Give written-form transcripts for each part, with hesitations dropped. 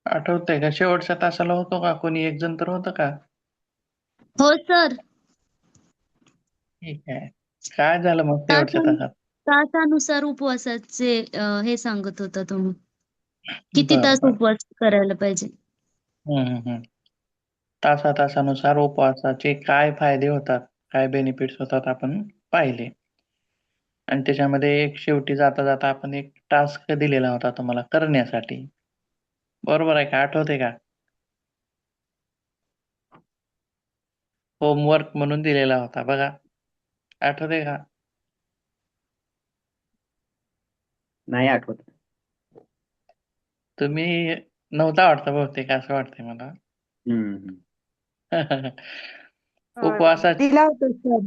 आठवतंय का शेवटच्या तासाला होतो का कोणी एक जण तर होतं का? हो सर. ठीक आहे. काय झालं मग शेवटच्या तासान तासात? तासानुसार उपवासाचे हे सांगत होता तुम्ही. किती बर तास बर. उपवास करायला पाहिजे? हम्म. तासानुसार उपवासाचे काय फायदे होतात, काय बेनिफिट्स होतात आपण पाहिले. आणि त्याच्यामध्ये एक शेवटी जाता जाता आपण एक टास्क दिलेला होता तुम्हाला करण्यासाठी. बरोबर आहे का? आठवते का? होमवर्क म्हणून दिलेला होता बघा. आठवते का? नाही आठवत. तुम्ही नव्हता वाटतं बहुतेक असं वाटतंय मला. हम्म. उपवासाची दिला होता सर.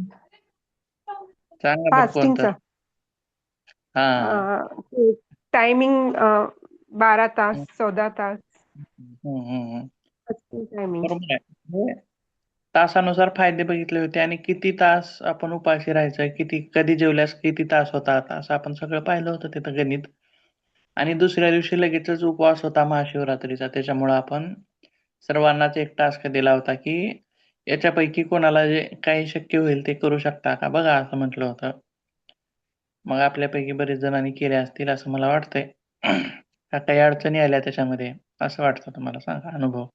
सांगा बरं कोणतं? फास्टिंगचा हां. टायमिंग 12 तास 14 तास हं. Fasting timing. बरोबर आहे. म्हणजे तासानुसार फायदे बघितले होते आणि किती तास आपण उपाशी राहायचं, कधी जेवल्यास किती तास होतात, असं आपण सगळं पाहिलं होतं तिथं गणित. आणि दुसऱ्या दिवशी लगेचच उपवास होता महाशिवरात्रीचा. त्याच्यामुळं आपण सर्वांनाच एक टास्क दिला होता, की याच्यापैकी कोणाला जे काही शक्य होईल ते करू शकता का? बघा असं म्हटलं होतं. मग आपल्यापैकी बरेच जणांनी केले असतील असं मला वाटतंय. का काही अडचणी आल्या त्याच्यामध्ये असं वाटतं तुम्हाला? सांगा अनुभव.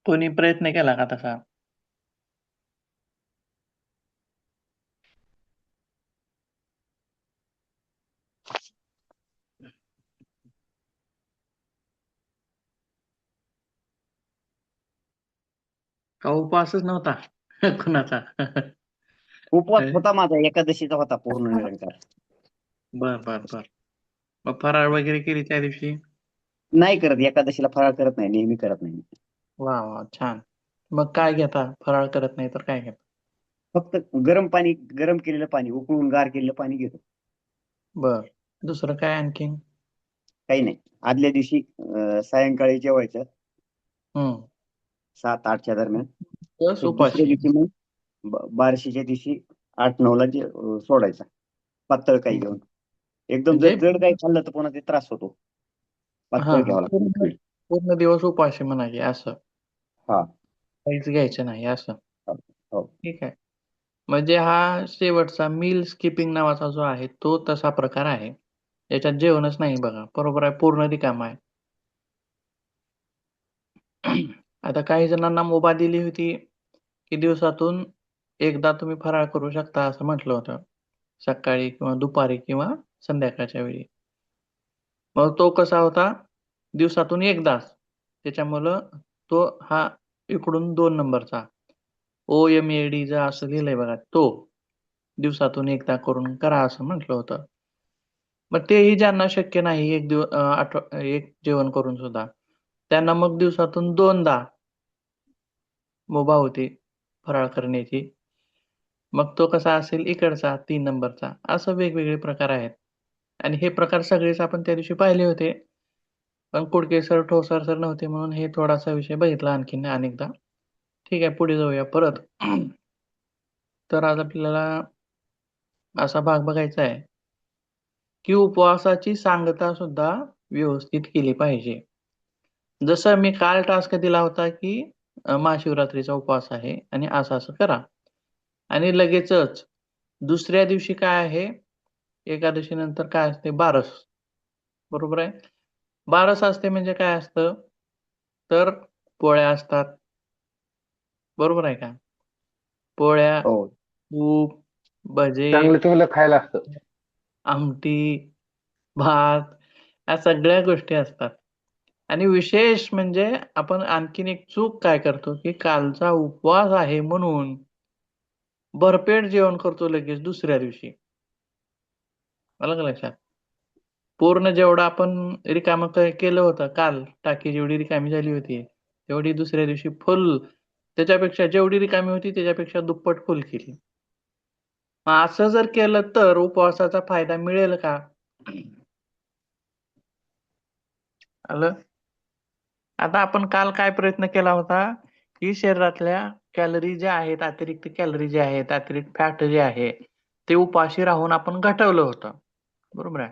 कोणी प्रयत्न केला का तसा? का उपवासच नव्हता कुणाचा? उपवास होता माझा, एकादशीचा होता पूर्ण निरंकार. बर. मग फराळ वगैरे केली त्या दिवशी? नाही करत, एकादशीला फराळ करत नाही, नेहमी करत नाही. वा छान. मग काय घेता? फराळ करत नाही तर काय घेता? फक्त गरम पाणी, गरम केलेलं पाणी, उकळून गार केलेलं पाणी घेतो. बर. दुसरं काय आणखीन? काही नाही. आदल्या दिवशी सायंकाळी जेवायचं हम्म. 7-8च्या दरम्यान. बस तर दुसऱ्या उपाशी. दिवशी मग बारशीच्या दिवशी 8-9ला सोडायचा, पातळ काही हम्म. घेऊन. एकदम जर म्हणजे जड काही खाल्लं तर पुन्हा ते त्रास होतो. हा पातळ घ्यावं पूर्ण लागतं. पूर्ण दिवस उपाशी म्हणाले असं. हा. काहीच घ्यायचं नाही असं. हो, हो. ठीक आहे. म्हणजे हा शेवटचा मील स्किपिंग नावाचा जो आहे तो तसा प्रकार आहे. याच्यात जेवणच नाही बघा. बरोबर आहे. पूर्ण रिकामं आहे. आता काही जणांना मुभा दिली होती, की दिवसातून एकदा तुम्ही फराळ करू शकता असं म्हटलं होतं. सकाळी किंवा दुपारी किंवा संध्याकाळच्या वेळी. मग तो कसा होता? दिवसातून एकदाच. त्याच्यामुळं तो हा इकडून 2 नंबरचा OMAD चं असं लिहिलंय बघा तो. दिवसातून एकदा करून करा असं म्हटलं होतं. मग तेही ज्यांना शक्य नाही एक जेवण करून सुद्धा, त्यांना मग दिवसातून 2दा मुभा होती फराळ करण्याची. मग तो कसा असेल इकडचा 3 नंबरचा. असं वेगवेगळे प्रकार आहेत. आणि हे प्रकार सगळेच आपण त्या दिवशी पाहिले होते. पण कुडके सर, ठोसर सर नव्हते म्हणून हे थोडासा विषय बघितला आणखीन अनेकदा. ठीक आहे पुढे जाऊया परत. तर आज आपल्याला असा भाग बघायचा आहे, की उपवासाची सांगता सुद्धा व्यवस्थित केली पाहिजे. जसं मी काल टास्क दिला होता, की महाशिवरात्रीचा उपवास आहे आणि असं-असं करा. आणि लगेचच दुसऱ्या दिवशी काय आहे, एकादशी नंतर काय असते बारस. बरोबर आहे. बारस असते म्हणजे काय असतं, तर पोळ्या असतात. बरोबर आहे का? पोळ्या, हो. तूप, भजे, चांगलं चांगलं खायला असतं. आमटी, भात या सगळ्या गोष्टी असतात. आणि विशेष म्हणजे आपण आणखीन एक चूक काय करतो, की कालचा उपवास आहे म्हणून भरपेट जेवण करतो लगेच दुसऱ्या दिवशी. आलं का लक्षात? पूर्ण जेवढं आपण रिकामं केलं होतं काल, टाकी जेवढी रिकामी झाली होती, तेवढी दुसऱ्या दिवशी फुल त्याच्यापेक्षा जेवढी रिकामी होती त्याच्यापेक्षा दुप्पट फुल केली. मग असं जर केलं तर उपवासाचा फायदा मिळेल का? आलं? आता आपण काल काय प्रयत्न केला होता, की शरीरातल्या कॅलरी ज्या आहेत, अतिरिक्त कॅलरी जे आहेत, अतिरिक्त फॅट जे आहे, ते उपाशी राहून आपण घटवलं होतं. बरोबर आहे.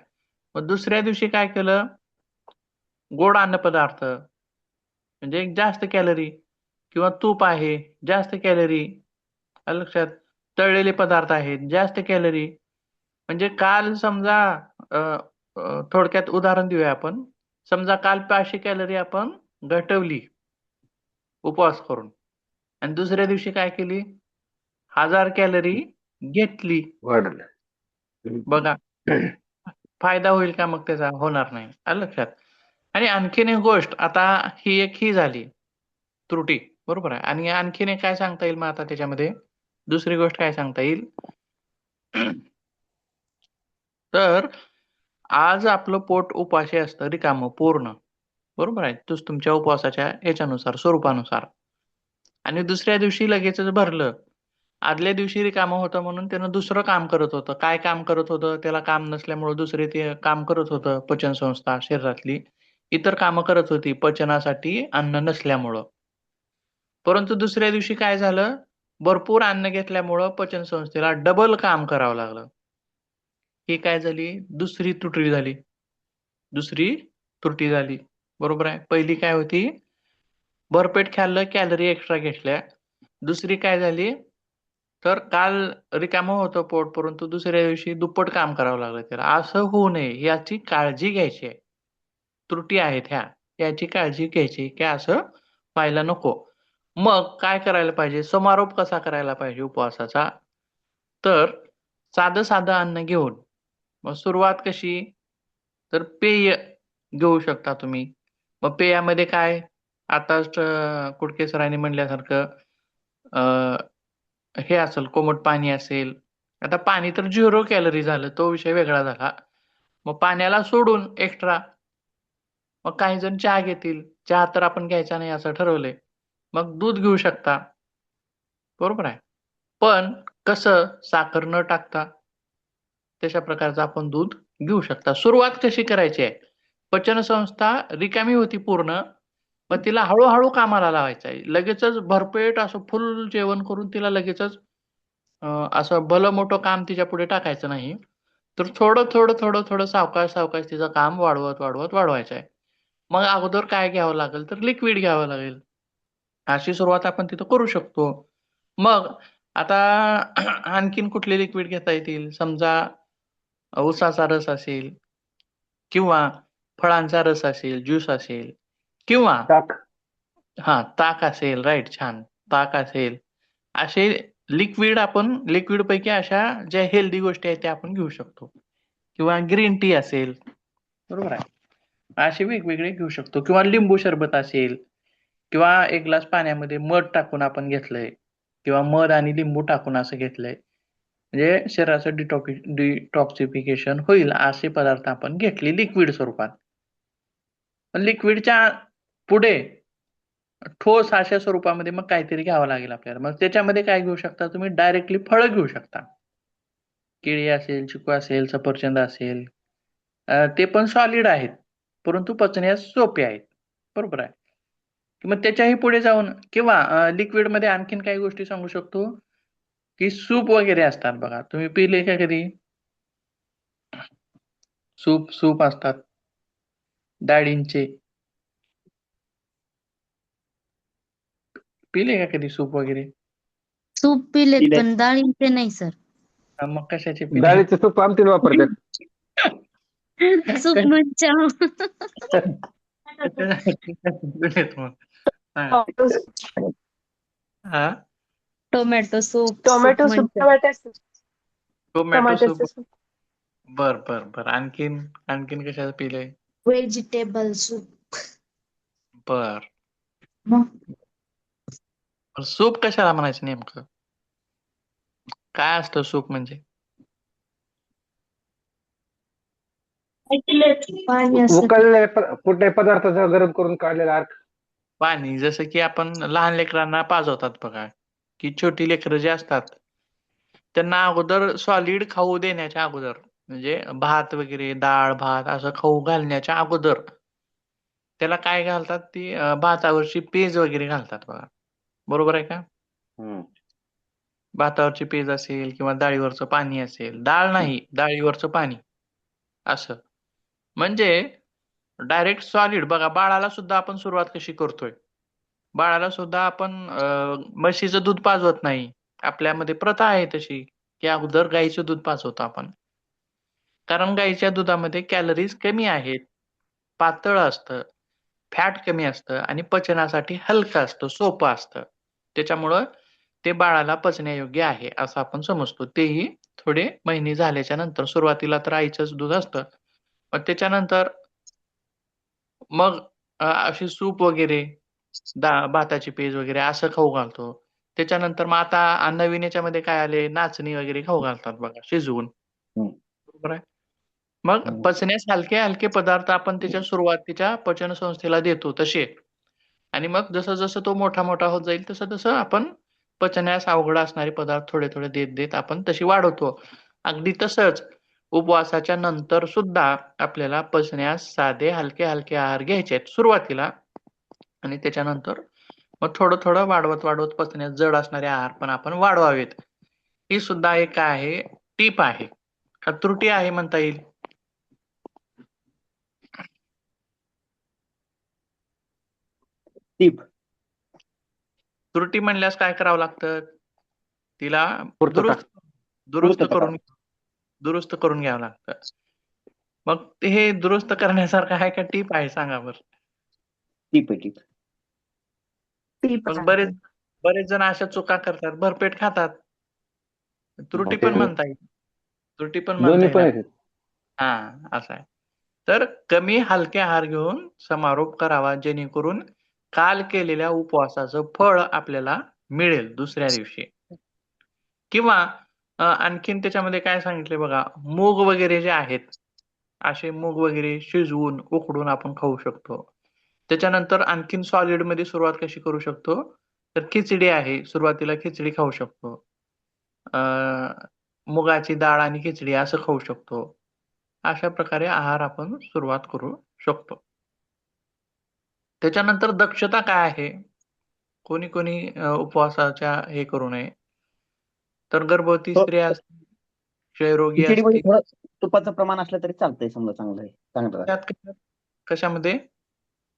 मग दुसऱ्या दिवशी काय केलं? गोड अन्नपदार्थ म्हणजे जास्त कॅलरी किंवा तूप आहे, जास्त कॅलरी. आलं लक्षात? तळलेले पदार्थ आहेत, जास्त कॅलरी. म्हणजे काल समजा अ, थोडक्यात उदाहरण देऊया आपण. समजा काल 500 कॅलरी आपण घटवली उपवास करून आणि दुसऱ्या दिवशी काय केली? 1000 कॅलरी घेतली. वाढलं. बघा फायदा होईल का मग त्याचा? होणार नाही. आलं लक्षात? आणि आणखीन एक गोष्ट, आता ही झाली त्रुटी, बरोबर आहे. आणि आणखीन एक काय सांगता येईल मग आता त्याच्यामध्ये? दुसरी गोष्ट काय सांगता येईल? तर आज आपलं पोट उपाशी असतं रिकामं पूर्ण, बरोबर आहे. तुमच्या उपवासाच्या याच्यानुसार, स्वरूपानुसार. आणि दुसऱ्या दिवशी लगेचच भरलं. आदल्या दिवशी रिकामं होतं म्हणून त्यानं दुसरं काम करत होतं. काय काम करत होतं? त्याला काम नसल्यामुळं दुसरे ते काम करत होतं पचनसंस्था शरीरातली. इतर कामं करत होती पचनासाठी अन्न नसल्यामुळं. परंतु दुसऱ्या दिवशी काय झालं? भरपूर अन्न घेतल्यामुळं पचनसंस्थेला डबल काम करावं लागलं. ही काय झाली? दुसरी त्रुटी झाली. दुसरी त्रुटी झाली. बरोबर आहे. पहिली काय होती? भरपेट खाल्लं, कॅलरी एक्स्ट्रा घेतल्या. दुसरी काय झाली? तर काल रिकामं होतं पोट, परंतु दुसऱ्या दिवशी दुप्पट काम करावं लागलं त्याला. असं होऊ नये याची काळजी घ्यायची आहे. त्रुटी आहेत ह्या. याची काळजी घ्यायची की असं व्हायला नको. मग काय करायला पाहिजे? समारोप कसा करायला पाहिजे उपवासाचा? तर साधं-साधं अन्न घेऊन. मग सुरुवात कशी? तर पेय घेऊ शकता तुम्ही. मग पेयामध्ये काय? आताच कुडके सरांनी म्हणल्यासारखं हे असेल, कोमट पाणी असेल. आता पाणी तर 0 कॅलरी झालं, तो विषय वेगळा झाला. मग पाण्याला सोडून एक्स्ट्रा मग काही जण चहा घेतील. चहा तर आपण घ्यायचा नाही असं ठरवलंय. मग दूध घेऊ शकता. बरोबर आहे. पण कसं? साखर न टाकता तशा प्रकारचं आपण दूध घेऊ शकता. सुरुवात कशी करायची आहे? पचनसंस्था रिकामी होती पूर्ण, मग तिला हळू कामाला लावायचं आहे. लगेचच भरपेट असं फुल जेवण करून तिला लगेचच असं भलं मोठं काम तिच्यापुढे टाकायचं नाही. तर थोडं सावकाश तिचं काम वाढवायचं आहे. मग अगोदर काय घ्यावं लागेल? तर लिक्विड घ्यावं लागेल. अशी सुरुवात आपण तिथं करू शकतो. मग आता आणखीन कुठले लिक्विड घेता येतील? समजा ऊसाचा रस असेल किंवा फळांचा रस असेल, ज्यूस असेल किंवा ताक. ताक असेल. राइट, छान. ताक असेल. असे लिक्विडपैकी अशा ज्या हेल्दी गोष्टी आहेत त्या आपण घेऊ शकतो. किंवा ग्रीन टी असेल, बरोबर आहे. असे वेगवेगळे घेऊ शकतो किंवा लिंबू सरबत असेल किंवा 1 ग्लास पाण्यामध्ये मध टाकून आपण घेतलंय किंवा मध आणि लिंबू टाकून असं घेतलंय. म्हणजे शरीराचं डिटॉक्सिफिकेशन होईल असे पदार्थ आपण घेतले लिक्विड स्वरूपात. पण लिक्विडच्या पुढे ठोस अशा स्वरूपामध्ये मग काहीतरी घ्यावं लागेल आपल्याला. मग त्याच्यामध्ये काय घेऊ शकता तुम्ही? डायरेक्टली फळं घेऊ शकता. केळी असेल, चिकू असेल, सफरचंद असेल. ते पण सॉलिड आहेत, परंतु पचण्यास सोपे आहेत. बरोबर आहे. मग त्याच्याही पुढे जाऊन किंवा लिक्विडमध्ये आणखीन काही गोष्टी सांगू शकतो, की सूप वगैरे असतात बघा. तुम्ही पिले का कधी? सूप असतात डाळींचे. पिले का कधी सूप वगैरे? सूप पिलेत पिले. पण डाळींचे नाही सर. मग कशाचे पिले? डाळीचं सूप आमटीला वापरतात. सूप म्हणजे पिलेत मग. हा. हा? टोमॅटो सूप, टोमॅटो सूप, म्हणजे टमाट्याचं टोमॅटो सूप. टमाट्याचं सूप. बर. आणखीन कशाचं पिलंय? Vegetable soup. बर. मग सूप कशाला म्हणायचं नेमकं? काय असतं सूप म्हणजे? पाणी असं उकळलेल्या कुठल्याही पदार्थाचा गरम करून काढलेला अर्क. पाणी जसं की आपण लहान लेकरांना पाजवतात बघा, की छोटी लेकरं जे असतात त्यांना अगोदर सॉलिड खाऊ देण्याच्या अगोदर म्हणजे भात वगैरे डाळ भात असं खाऊ घालण्याच्या अगोदर त्याला काय घालतात? ती भातावरची पेज वगैरे घालतात बघा. बरोबर आहे का? हम्म. भातावरची पेज असेल किंवा डाळीवरचं पाणी असेल. डाळ नाही, डाळीवरचं पाणी असं. म्हणजे डायरेक्ट सॉलिड बघा, बाळाला सुद्धा आपण सुरुवात कशी करतोय. बाळाला सुद्धा आपण म्हशीचं दूध पाजवत नाही. आपल्यामध्ये प्रथा आहे तशी, की अगोदर गाईचं दूध पाजवतो आपण. कारण गाईच्या दुधामध्ये कॅलरीज कमी आहेत, पातळ असतं, फॅट कमी असतं आणि पचनासाठी हलकं असतं, सोपं असतं. त्याच्यामुळं ते बाळाला पचण्यायोग्य आहे असं आपण समजतो. तेही थोडे महिने झाल्याच्या नंतर. सुरुवातीला तर आईचंच दूध असतं. पण त्याच्यानंतर मग अशी सूप वगैरे, भाताची पेज वगैरे असं खाऊ घालतो. त्याच्यानंतर मग आता नवीन याच्यामध्ये काय आले, नाचणी वगैरे खाऊ घालतात बघा शिजवून. हम्म. बरोबर आहे. मग हम्म. पचण्यास हलके हलके पदार्थ आपण त्याच्या सुरुवातीच्या पचन संस्थेला देतो तसे. आणि मग जसं जसं तो मोठा मोठा होत जाईल तसं तसं आपण पचण्यास अवघड असणारे पदार्थ थोडे थोडे देत देत आपण तशी वाढवतो. अगदी तसंच उपवासाच्या नंतर सुद्धा आपल्याला पचण्यास साधे हलके हलके आहार घ्यायचे आहेत सुरुवातीला. आणि त्याच्यानंतर मग थोडं थोडं वाढवत वाढवत पचण्यास जड असणारे आहार पण आपण वाढवावेत. ही सुद्धा एक काय आहे, टीप आहे का त्रुटी आहे म्हणता येईल. टीप. त्रुटी म्हणल्यास काय करावं लागतं, तिला पूर्तता. दुरुस्त पूर्तता करून दुरुस्त करून घ्यावं लागतं. मग ते हे दुरुस्त करण्यासारखं आहे का टीप आहे सांगा बरं. टीप आहे टीप. टीप मग आहे. बरेच जण अशा चुका करतात, भरपेट खातात. त्रुटी पण म्हणता येईल, त्रुटी पण म्हणता दोन्ही येईल. पण आहेत. हा, असं आहे. तर कमी हलके आहार घेऊन समारोप करावा, जेणेकरून काल केलेल्या उपवासाचं फळ आपल्याला मिळेल दुसऱ्या दिवशी. किंवा आणखीन त्याच्यामध्ये काय सांगितले बघा, मूग वगैरे जे आहेत, असे मूग वगैरे शिजवून, उकडून आपण खाऊ शकतो. त्याच्यानंतर आणखीन सॉलिडमध्ये सुरुवात कशी करू शकतो, तर खिचडी आहे, सुरुवातीला खिचडी खाऊ शकतो. अ, मुगाची डाळ आणि खिचडी असं खाऊ शकतो. अशा प्रकारे आहार आपण सुरुवात करू शकतो. त्याच्यानंतर दक्षता काय आहे? कोणी कोणी उपवासाच्या हे करू नये. तर गर्भवती तो स्त्रिया असतील, क्षयरोगी खिचडीमध्ये असतील, थोडं तुपाचं प्रमाण असलं तरी चालतंय, समजा चांगलं आहे, चांगलं आहे. त्यात कशामध्ये?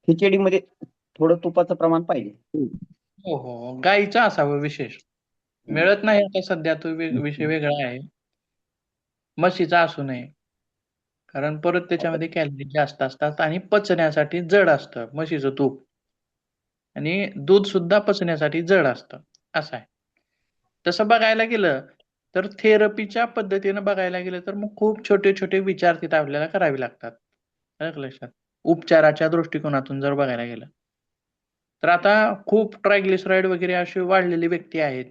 खिचडीमध्ये थोडं तुपाचं प्रमाण पाहिजे. हो, हो. गाईचं असावं विशेष. मिळत नाही आता सध्या, तो विषय वेगळा आहे. म्हशीचा असू नये. कारण परत त्याच्यामध्ये कॅलरी जास्त असतात आणि पचण्यासाठी जड असतं म्हशीचं तूप. आणि दूध सुद्धा पचण्यासाठी जड असतं, असं आहे. तसं बघायला गेलं तर थेरपीच्या पद्धतीनं बघायला गेलं तर मग खूप छोटे छोटे विचार तिथं आपल्याला करावे लागतात. आलं का लक्षात? उपचाराच्या दृष्टिकोनातून जर बघायला गेलं तर आता खूप ट्रायग्लिसराईड वगैरे असे वाढलेले व्यक्ती आहेत,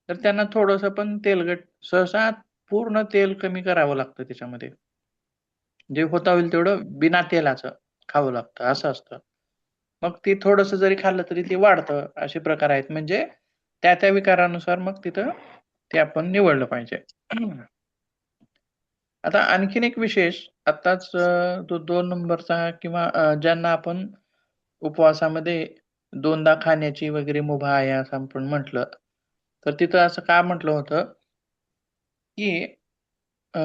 तर त्यांना थोडंसं पण तेलकट, सहसा पूर्ण तेल कमी करावं लागतं त्याच्यामध्ये. जे होता होईल तेवढं बिना तेलाचं खावं लागतं, असं असतं. मग ते थोडंसं जरी खाल्लं तरी ते वाढतं, असे प्रकार आहेत. म्हणजे त्या त्या विकारानुसार मग तिथं ते आपण निवडलं पाहिजे. आता आणखीन एक विशेष आत्ताच तो 2 नंबरचा किंवा ज्यांना आपण उपवासामध्ये 2दा खाण्याची वगैरे मुभा आहे असं आपण म्हटलं, तर तिथं असं का म्हटलं होतं, की अ,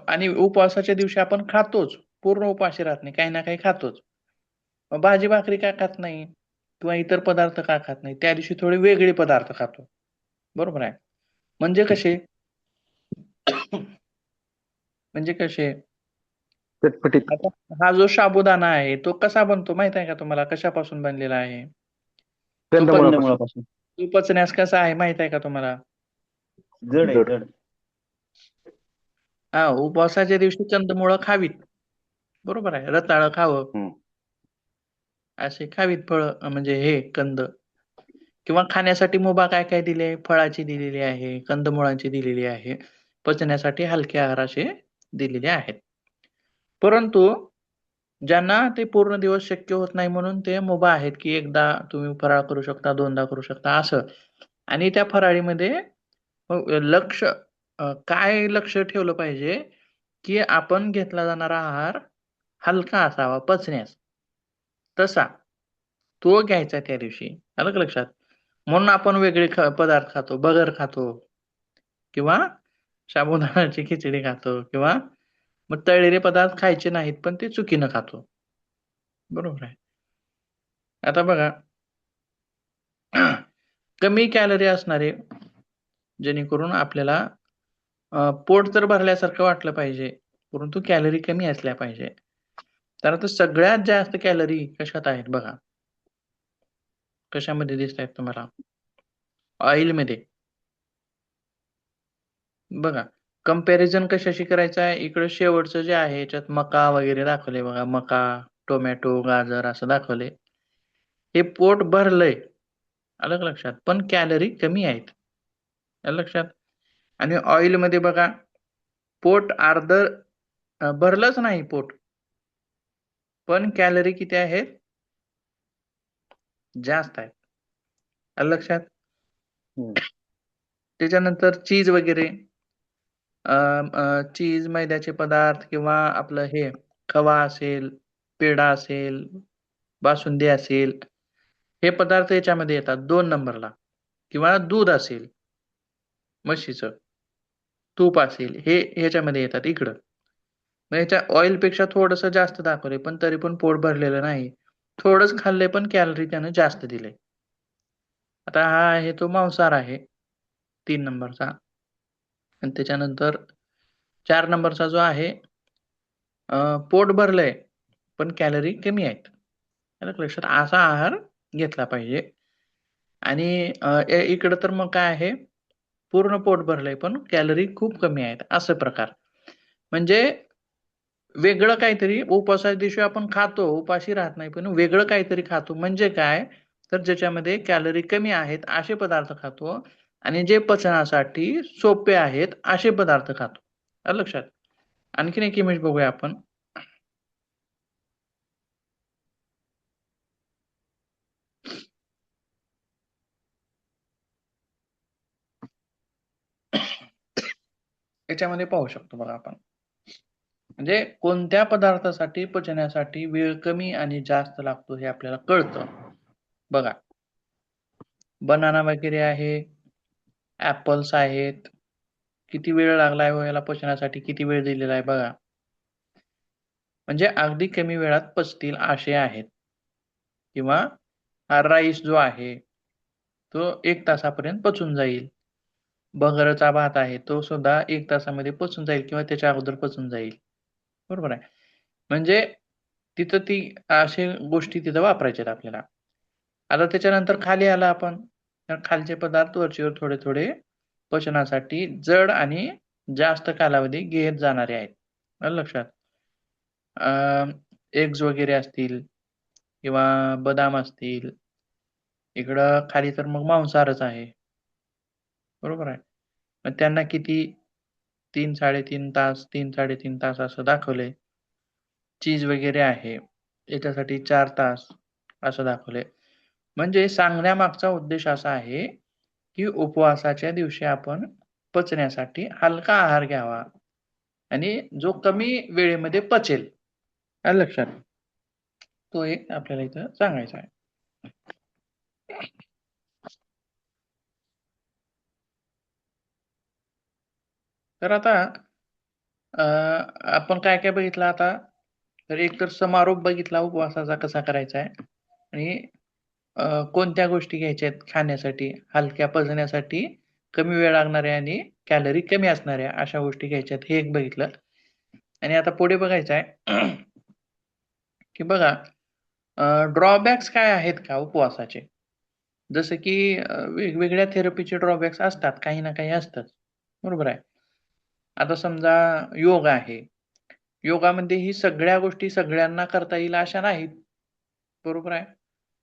आणि उपवासाच्या दिवशी आपण खातोच, पूर्ण उपाशी राहत नाही, काही ना काही खातोच. मग भाजी-भाकरी का खात नाही? किंवा इतर पदार्थ का खात नाही? त्या दिवशी थोडे वेगळे पदार्थ खातो. बरोबर आहे. म्हणजे कसे? म्हणजे कसे? चटपटीत. आता हा जो साबुदाणा आहे, तो कसा बनतो माहीत आहे का तुम्हाला? कशापासून बनलेला आहे? तो कंदमुळापासून. कंदमुळापासून. तो पचण्यास कसा आहे माहीत आहे का तुम्हाला? जड आहे, जड. जड. हां, उपवासाच्या दिवशी कंदमुळं खावीत. बरोबर आहे. रताळं खावं. हम्म. असे खावीत फळं, म्हणजे हे कंद. किंवा खाण्यासाठी मुभा काय-काय दिली आहे? फळाची दिलेली आहे, कंदमुळांची दिलेली आहे. पचण्यासाठी हलके आहार असे दिलेले आहेत. परंतु ज्यांना ते पूर्ण दिवस शक्य होत नाही म्हणून ते मुभा आहेत, की एकदा तुम्ही फराळ करू शकता, 2दा करू शकता असं. आणि त्या फराळीमध्ये मग काय लक्ष ठेवलं पाहिजे, की आपण घेतला जाणारा आहार हलका असावा पचण्यास. तसा तो घ्यायचा त्या दिवशी. आलं का लक्षात? म्हणून आपण वेगळे पदार्थ खातो, बगर खातो किंवा साबुदाण्याची खिचडी खातो किंवा मग तळलेले पदार्थ खायचे नाहीत पण ते चुकीनं खातो. बरोबर आहे. आता बघा कमी कॅलरी असणारे जेणेकरून आपल्याला पोट तर भरल्यासारखं वाटलं पाहिजे परंतु कॅलरी कमी असल्या पाहिजे. तर आता सगळ्यात जास्त कॅलरी कशात आहेत बघा. कशामध्ये दिसत आहेत तुम्हाला? ऑइल मध्ये. बघा कंपॅरिझन कशाशी करायचं आहे? इकडे शेवटचं जे आहे याच्यात मका वगैरे दाखवले बघा. मका, टोमॅटो, गाजर असं दाखवले. हे पोट भरलंय. आलं का लक्षात? पण कॅलरी कमी आहेत. आलं लक्षात? आणि ऑइल मध्ये बघा पोट अर्ध भरलंच नाही पोट पण कॅलरी किती आहेत? जास्त आहेत. आलं लक्षात? त्याच्यानंतर चीज वगैरे चीज, मैद्याचे पदार्थ किंवा आपलं हे खवा असेल, पेढा असेल, बासुंदी असेल, हे पदार्थ याच्यामध्ये येतात 2 नंबरला. किंवा दूध असेल म्हशीचं, तूप असेल, हे ह्याच्यामध्ये येतात इकडं. मग ह्याच्या ऑइलपेक्षा थोडंसं जास्त दाखवले पण तरी पण पोट भरलेलं नाही. थोडंच खाल्लंय पण कॅलरी त्यानं जास्त दिले. आता हा आहे तो मांसाहार आहे 3 नंबरचा. आणि त्याच्यानंतर 4 नंबरचा जो आहे पोट भरलंय पण कॅलरी कमी आहेत. आलं का लक्षात? असा आहार घेतला पाहिजे. आणि इकडं तर मग काय आहे? पूर्ण पोट भरलंय पण कॅलरी खूप कमी आहेत असं प्रकार. म्हणजे वेगळं काहीतरी उपवासाच्या दिवशी आपण खातो, उपाशी राहत नाही पण वेगळं काहीतरी खातो. म्हणजे काय? तर ज्याच्यामध्ये कॅलरी कमी आहेत असे पदार्थ खातो आणि जे पचनासाठी सोपे आहेत असे पदार्थ खातो. आलं लक्षात? आणखीन एक इमेज बघूया आपण. याच्यामध्ये पाहू शकतो बघा आपण. म्हणजे कोणत्या पदार्थासाठी पचण्यासाठी वेळ कमी आणि जास्त लागतो हे आपल्याला कळतं. बघा बनाना वगैरे आहे, ऍपल्स आहेत. किती वेळ लागलाय हो याला पचण्यासाठी? किती वेळ दिलेला आहे बघा. म्हणजे अगदी कमी वेळात पचतील असे आहेत. किंवा हा राईस जो आहे तो 1 तासापर्यंत पचून जाईल. बगरचा भात आहे तो सुद्धा 1 तासामध्ये पचून जाईल किंवा त्याच्या अगोदर पचून जाईल. बरोबर आहे. म्हणजे तिथं ती अशा गोष्टी तिथं वापरायच्यात आपल्याला. आता त्याच्यानंतर खाली आलं आपण. तर खालचे पदार्थ वरचेवर थोडे थोडे पचनासाठी जड आणि जास्त कालावधी घेत जाणारे आहेत. आलं लक्षात? एग्ज वगैरे असतील किंवा बदाम असतील. इकडं खाली तर मग मांसाहारच आहे. बरोबर आहे. मग त्यांना किती 3 3.5 तास 3 3.5 तास असं दाखवलंय. चीज वगैरे आहे याच्यासाठी 4 तास असं दाखवलंय. म्हणजे सांगण्यामागचा उद्देश असा आहे की उपवासाच्या दिवशी आपण पचण्यासाठी हलका आहार घ्यावा आणि जो कमी वेळेमध्ये पचेल. आलं लक्षात? तो एक आपल्याला इथं सांगायचा आहे. तर आता आपण काय काय बघितलं आता? तर एक तर समारोप बघितला उपवासाचा कसा करायचा आहे आणि कोणत्या गोष्टी घ्यायच्या आहेत खाण्यासाठी, हलक्या पचण्यासाठी, कमी वेळ लागणाऱ्या आणि कॅलरी कमी असणाऱ्या अशा गोष्टी घ्यायच्या आहेत हे एक बघितलं. आणि आता पुढे बघायचं आहे की बघा ड्रॉबॅक्स काय आहेत का उपवासाचे? जसं की वेगवेगळ्या थेरपीचे ड्रॉबॅक्स असतात, काही ना काही असतात. बरोबर आहे. आता समजा योग आहे. योगामध्ये ही सगळ्या गोष्टी सगळ्यांना करता येईल अशा नाहीत. बरोबर आहे.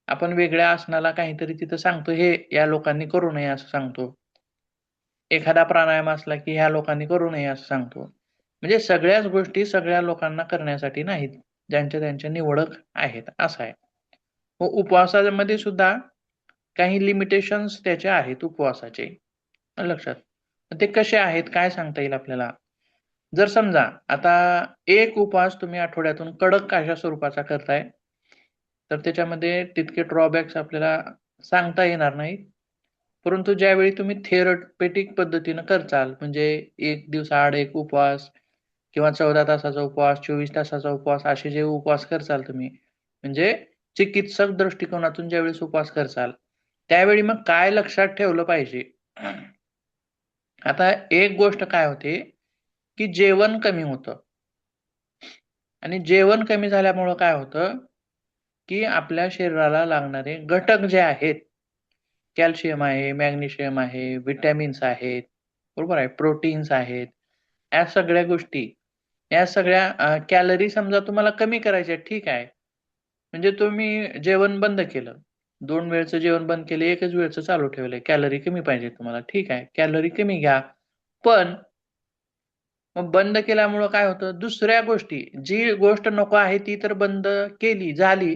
आपण वेगळ्या आसनाला काहीतरी तिथं सांगतो, हे या लोकांनी करू नये असं सांगतो. एखादा प्राणायाम असला की ह्या लोकांनी करू नये असं सांगतो. म्हणजे सगळ्याच गोष्टी सगळ्या लोकांना करण्यासाठी नाहीत. ज्यांच्या त्यांच्या निवडक आहेत असं आहे. व उपवासामध्ये सुद्धा काही लिमिटेशन्स त्याचे आहेत उपवासाचे. लक्षात? ते कसे आहेत काय सांगता येईल आपल्याला? जर समजा आता एक उपवास तुम्ही आठवड्यातून कडक अशा स्वरूपाचा करताय तर त्याच्यामध्ये तितके ड्रॉबॅक्स आपल्याला सांगता येणार नाही. परंतु ज्यावेळी तुम्ही थेरपेटिक पद्धतीनं करचाल म्हणजे 1 दिवसाआड एक उपवास किंवा 14 तासाचा उपवास, 24 तासाचा उपवास असे जे उपवास करचाल तुम्ही म्हणजे चिकित्सक दृष्टिकोनातून ज्यावेळेस उपवास करचाल त्यावेळी मग काय लक्षात ठेवलं पाहिजे? आता एक गोष्ट काय होते, की जेवण कमी होतं आणि जेवण कमी झाल्यामुळं काय होतं, की आपल्या शरीराला लागणारे घटक जे आहेत, कॅल्शियम आहे, मॅग्नेशियम आहे, व्हिटॅमिन्स आहेत, बरोबर आहे, प्रोटीन्स आहेत. या सगळ्या गोष्टी, या सगळ्या कॅलरी समजा तुम्हाला कमी करायच्या आहेत, ठीक आहे. म्हणजे तुम्ही जेवण बंद केलं. 2 वेळचं जेवण बंद केलं, 1च वेळचं चालू ठेवलंय. कॅलरी कमी पाहिजे तुम्हाला, ठीक आहे. कॅलरी कमी घ्या. पण मग बंद केल्यामुळं काय होतं, दुसऱ्या गोष्टी, जी गोष्ट नको आहे ती तर बंद केली, झाली.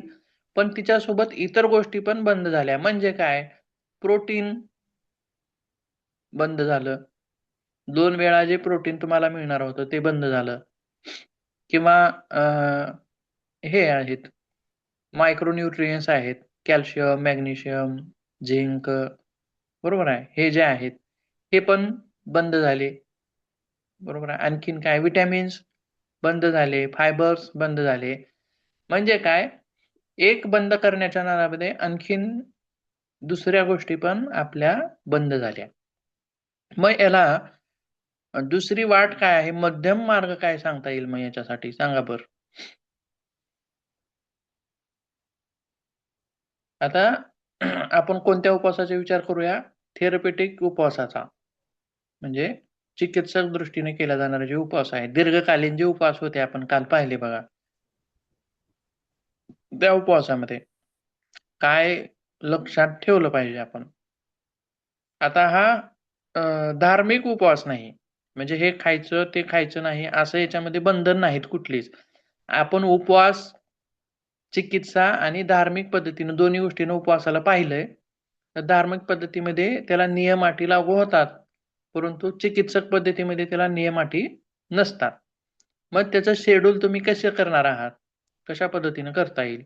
पण तिच्यासोबत इतर गोष्टी पण बंद झाल्या. म्हणजे काय? प्रोटीन बंद झालं. 2 वेळा जे प्रोटीन तुम्हाला मिळणार होतं ते बंद झालं. किंवा हे आहेत मायक्रोन्यूट्रियंट्स आहेत. कॅल्शियम, मॅग्नेशियम, झिंक बरोबर आहे. हे जे आहेत, हे पण बंद झाले. बरोबर आहे. आणखीन काय विटॅमिन्स बंद झाले, फायबर्स बंद झाले. म्हणजे काय? एक बंद करण्याच्या नादामध्ये आणखीन दुसऱ्या गोष्टी पण आपल्या बंद झाल्या. मग याला दुसरी वाट काय आहे? मध्यम मार्ग काय सांगता येईल मग याच्यासाठी? सांगा बरं. आता आपण कोणत्या उपवासाचा विचार करूया? थेरपेटिक उपवासाचा. म्हणजे चिकित्सक दृष्टीने केला जाणारे जे उपवास आहे. दीर्घकालीन जे उपवास होते आपण काल पाहिले बघा. त्या उपवासामध्ये काय लक्षात ठेवलं पाहिजे आपण? आता हा धार्मिक उपवास नाही. म्हणजे हे खायचं, ते खायचं नाही असं याच्यामध्ये बंधन नाहीत कुठलीच. आपण उपवास, चिकित्सा आणि धार्मिक पद्धतीनं दोन्ही गोष्टीनं उपवासाला पाहिलंय. तर धार्मिक पद्धतीमध्ये त्याला नियम अटी लागू होतात. परंतु चिकित्सक पद्धतीमध्ये त्याला नियम अटी नसतात. मग त्याचं शेड्यूल तुम्ही कसं करणार आहात? कशा पद्धतीनं करता येईल?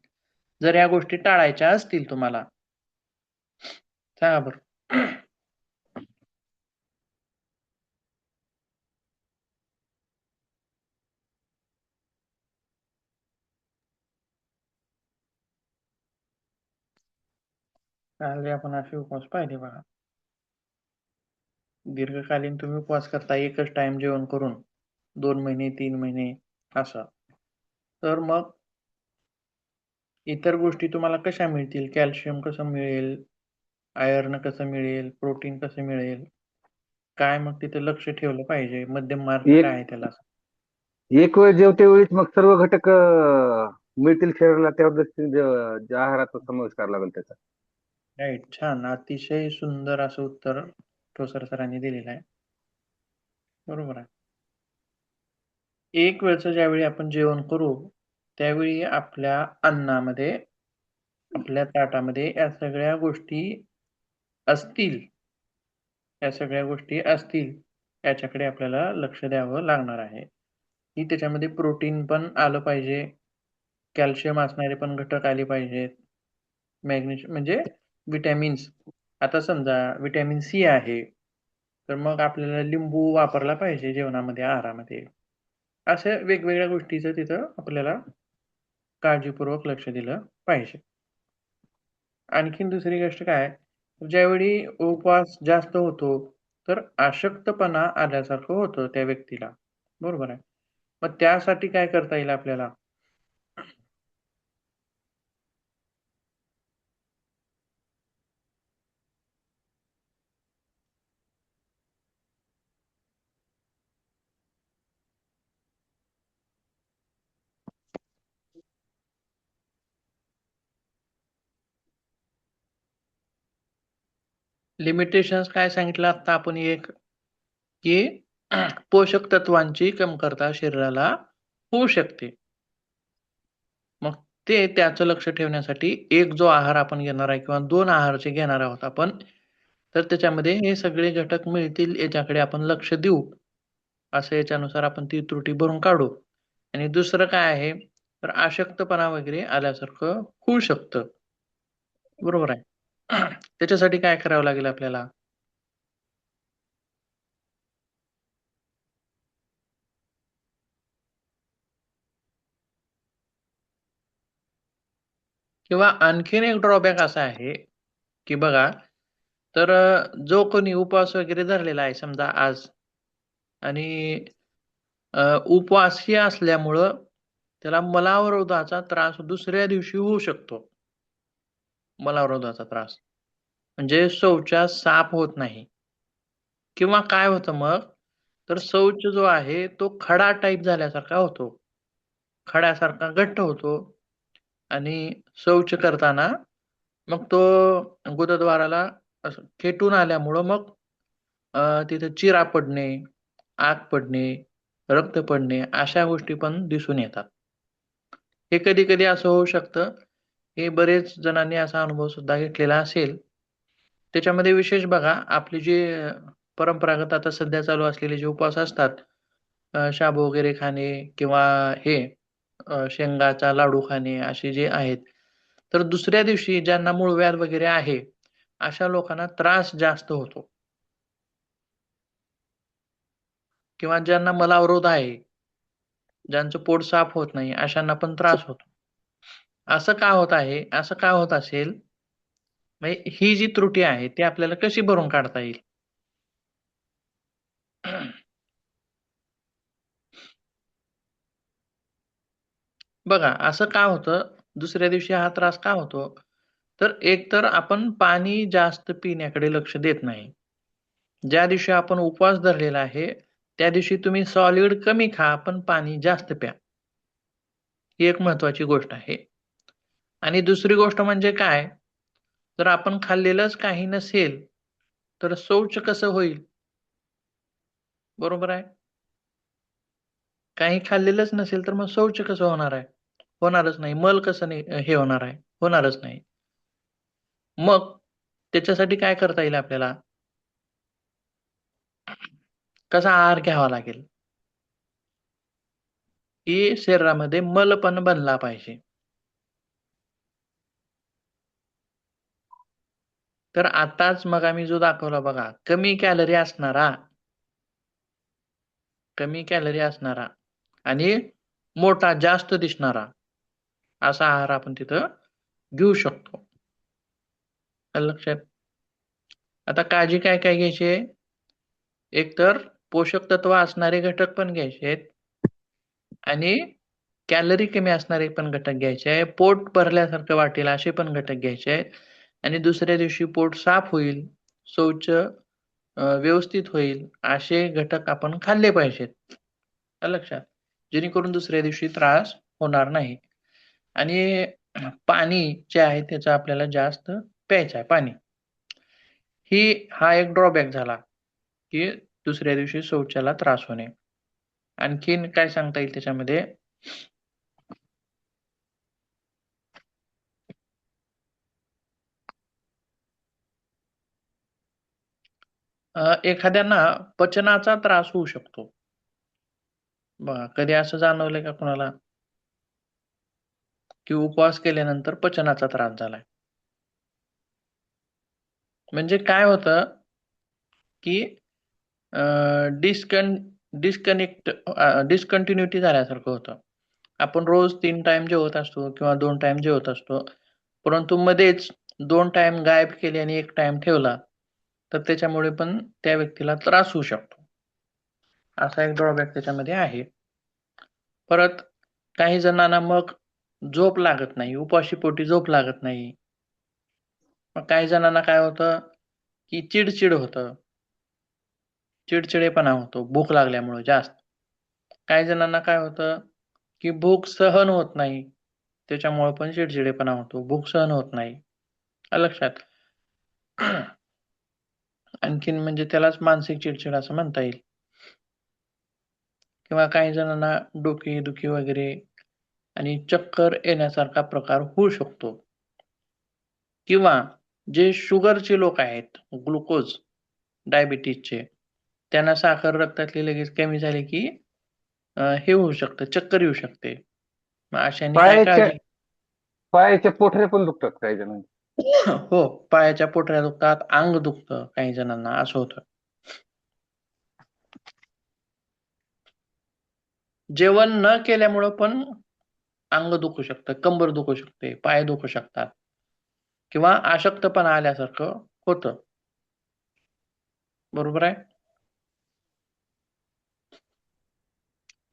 जर ह्या गोष्टी टाळायच्या असतील तुम्हाला, सांगा बरं. काल आपण असे उपवास पाहिले बघा. दीर्घकालीन तुम्ही उपवास करता एकच टाइम जेवण करून 2 महिने, 3 महिने असं. तर मग इतर गोष्टी तुम्हाला कशा मिळतील? कॅल्शियम कसं मिळेल? आयर्न कसं मिळेल? प्रोटीन कसं मिळेल? काय मग तिथे लक्ष ठेवलं पाहिजे? मध्यम मार्ग एक काय आहे त्याला? एक वेळ जेवते वेळीच मग सर्व घटक मिळतील शरीराला त्या पद्धतीने ज्या आहाराचा समावेश करावा लागेल त्याचा. राईट. छान. अतिशय सुंदर असं उत्तर ठोसर सरांनी दिलेलं आहे. बरोबर आहे. एक वेळचं ज्यावेळी आपण जेवण करू, त्यावेळी आपल्या अन्नामध्ये, आपल्या ताटामध्ये या सगळ्या गोष्टी असतील. या सगळ्या गोष्टी असतील. याच्याकडे आपल्याला लक्ष द्यावं लागणार आहे. की त्याच्यामध्ये प्रोटीन पण आलं पाहिजे. कॅल्शियम असणारे पण घटक आले पाहिजेत. मॅग्नेशियम म्हणजे व्हिटॅमिन्स. आता समजा व्हिटॅमिन सी आहे. तर मग आपल्याला लिंबू वापरला पाहिजे जेवणामध्ये, आहारामध्ये. अशा वेगवेगळ्या गोष्टीचं तिथं आपल्याला काळजीपूर्वक लक्ष दिलं पाहिजे. आणखीन दुसरी गोष्ट काय? ज्यावेळी उपवास जास्त होतो, तर अशक्तपणा आल्यासारखं होतं त्या व्यक्तीला. बरोबर आहे. मग त्यासाठी काय करता येईल आपल्याला? लिमिटेशन्स काय सांगितलं आता आपण एक, की पोषक तत्वांची कमतरता शरीराला होऊ शकते. मग त्याचं लक्ष ठेवण्यासाठी एक जो आहार आपण घेणार आहे किंवा 2 आहार घेणार आहोत आपण, तर त्याच्यामध्ये हे सगळे घटक मिळतील याच्याकडे आपण लक्ष देऊ. असं याच्यानुसार आपण ती त्रुटी भरून काढू. आणि दुसरं काय आहे, तर अशक्तपणा वगैरे आल्यासारखं होऊ शकतं. बरोबर आहे. त्याच्यासाठी काय करावं लागेल आपल्याला? किंवा आणखीन एक ड्रॉबॅक असा आहे, की बघा, तर जो कोणी उपवास वगैरे धरलेला आहे समजा आज आणि उपवासी असल्यामुळं त्याला मलावरोधाचा त्रास दुसऱ्या दिवशी होऊ शकतो. मलावरोधाचा त्रास. म्हणजे शौचास साफ होत नाही. किंवा काय होतं मग, तर शौच जो आहे तो खडा टाइप झाल्यासारखा होतो. खड्यासारखा घट्ट होतो आणि शौच करताना मग तो गुदद्वाराला असं खेटून आल्यामुळं मग तिथं चिरा पडणे, आग पडणे, रक्त पडणे अशा गोष्टी पण दिसून येतात. हे कधी-कधी असं होऊ शकतं, हे बरेच जणांनी असा अनुभव सुद्धा घेतलेला असेल. त्याच्यामध्ये विशेष बघा, आपले जे परंपरागत आता सध्या चालू असलेले जे उपवास असतात, शाबू वगैरे खाणे किंवा हे शेंगाचा लाडू खाणे असे जे आहेत. तर दुसऱ्या दिवशी ज्यांना मूळव्याध वगैरे आहे, अशा लोकांना त्रास जास्त होतो किंवा ज्यांना मलावरोध आहे, ज्यांचं पोट साफ होत नाही, अशांना पण त्रास होतो. असं का होत आहे? असं का होत असेल? म्हणजे ही जी त्रुटी आहे, ती आपल्याला कशी भरून काढता येईल? बघा, असं का होतं? दुसऱ्या दिवशी हा त्रास का होतो? तर एकतर आपण पाणी जास्त पिण्याकडे लक्ष देत नाही. ज्या दिवशी आपण उपवास धरलेला आहे, त्या दिवशी तुम्ही सॉलिड कमी खा, पण पाणी जास्त प्या. ही एक महत्त्वाची गोष्ट आहे. आणि दुसरी गोष्ट म्हणजे काय? जर आपण खाल्लेलंच काही नसेल, तर शौच कसं होईल? बरोबर आहे. काही खाल्लेलंच नसेल, तर मग शौच कसं होणार आहे? होणारच नाही. मल कसं नाही हे होणार आहे? होणारच नाही. मग त्याच्यासाठी काय करता येईल आपल्याला? कसा आहार घ्यावा लागेल? की शरीरामध्ये मल पण बनला पाहिजे. तर आताच मग आम्ही जो दाखवला बघा, कमी कॅलरी असणारा आणि मोठा, जास्त दिसणारा असा आहार आपण तिथं घेऊ शकतो. आलं लक्षात? आता काळजी काय-काय घ्यायची आहे? एकतर पोषक तत्व असणारे घटक पण घ्यायचे आहेत आणि कॅलरी कमी असणारे पण घटक घ्यायचे आहे. पोट भरल्यासारखं वाटेल असे पण घटक घ्यायचे आहेत आणि दुसऱ्या दिवशी पोट साफ होईल, शौच व्यवस्थित होईल असे घटक आपण खाल्ले पाहिजेत. आलं लक्षात? जेणेकरून दुसऱ्या दिवशी त्रास होणार नाही. आणि पाणी जे आहे त्याचं आपल्याला जास्त प्यायचं आहे पाणी. हा एक ड्रॉबॅक झाला, की दुसऱ्या दिवशी शौचाला त्रास होणे. आणखीन काय सांगता येईल त्याच्यामध्ये? एखाद्यांना पचनाचा त्रास होऊ शकतो. बघा, कधी असं जाणवलंय का कुणाला? की उपवास केल्यानंतर पचनाचा त्रास झालाय. म्हणजे काय होतं, की अ, डिस्कंटिन्यूटी झाल्यासारखं होतं. आपण रोज 3 टाईम जेवत असतो किंवा 2 टाईम जेवत असतो. परंतु मध्येच 2 टाईम गायब केले आणि 1 टाईम ठेवला, तर त्याच्यामुळे पण त्या व्यक्तीला त्रास होऊ शकतो. असा एक ड्रॉबॅक त्याच्यामध्ये आहे. परत काही जणांना मग झोप लागत नाही, उपाशीपोटी झोप लागत नाही. मग काही जणांना काय होतं, की चिड होतं. चिडचिडेपणा होतो भूक लागल्यामुळे जास्त. काही जणांना काय होतं, की भूक सहन होत नाही. त्याच्यामुळे पण चिडचिडेपणा होतो. भूक सहन होत नाही. आलं लक्षात? आणखीन म्हणजे त्यालाच मानसिक चिडचिड असं म्हणता येईल. किंवा काही जणांना डोकेदुखी वगैरे आणि चक्कर येण्यासारखा प्रकार होऊ शकतो. किंवा जे शुगरचे लोक आहेत, ग्लुकोज, डायबिटीजचे, त्यांना साखर रक्तातली लगेच कमी झाली की हे होऊ शकतं, चक्कर येऊ शकते. मग अशांनी काय पायाच्या काळजी? पायाच्या पोठऱ्या पण दुखतात काही जणांच्या. हो, पायाच्या पोटऱ्या दुखतात, अंग दुखतं काही जणांना, असं होतं. जेवण न केल्यामुळं पण अंग दुखू शकतं, कंबर दुखू शकते, पाय दुखू शकतात किंवा अशक्तपणा आल्यासारखं होतं. बरोबर आहे?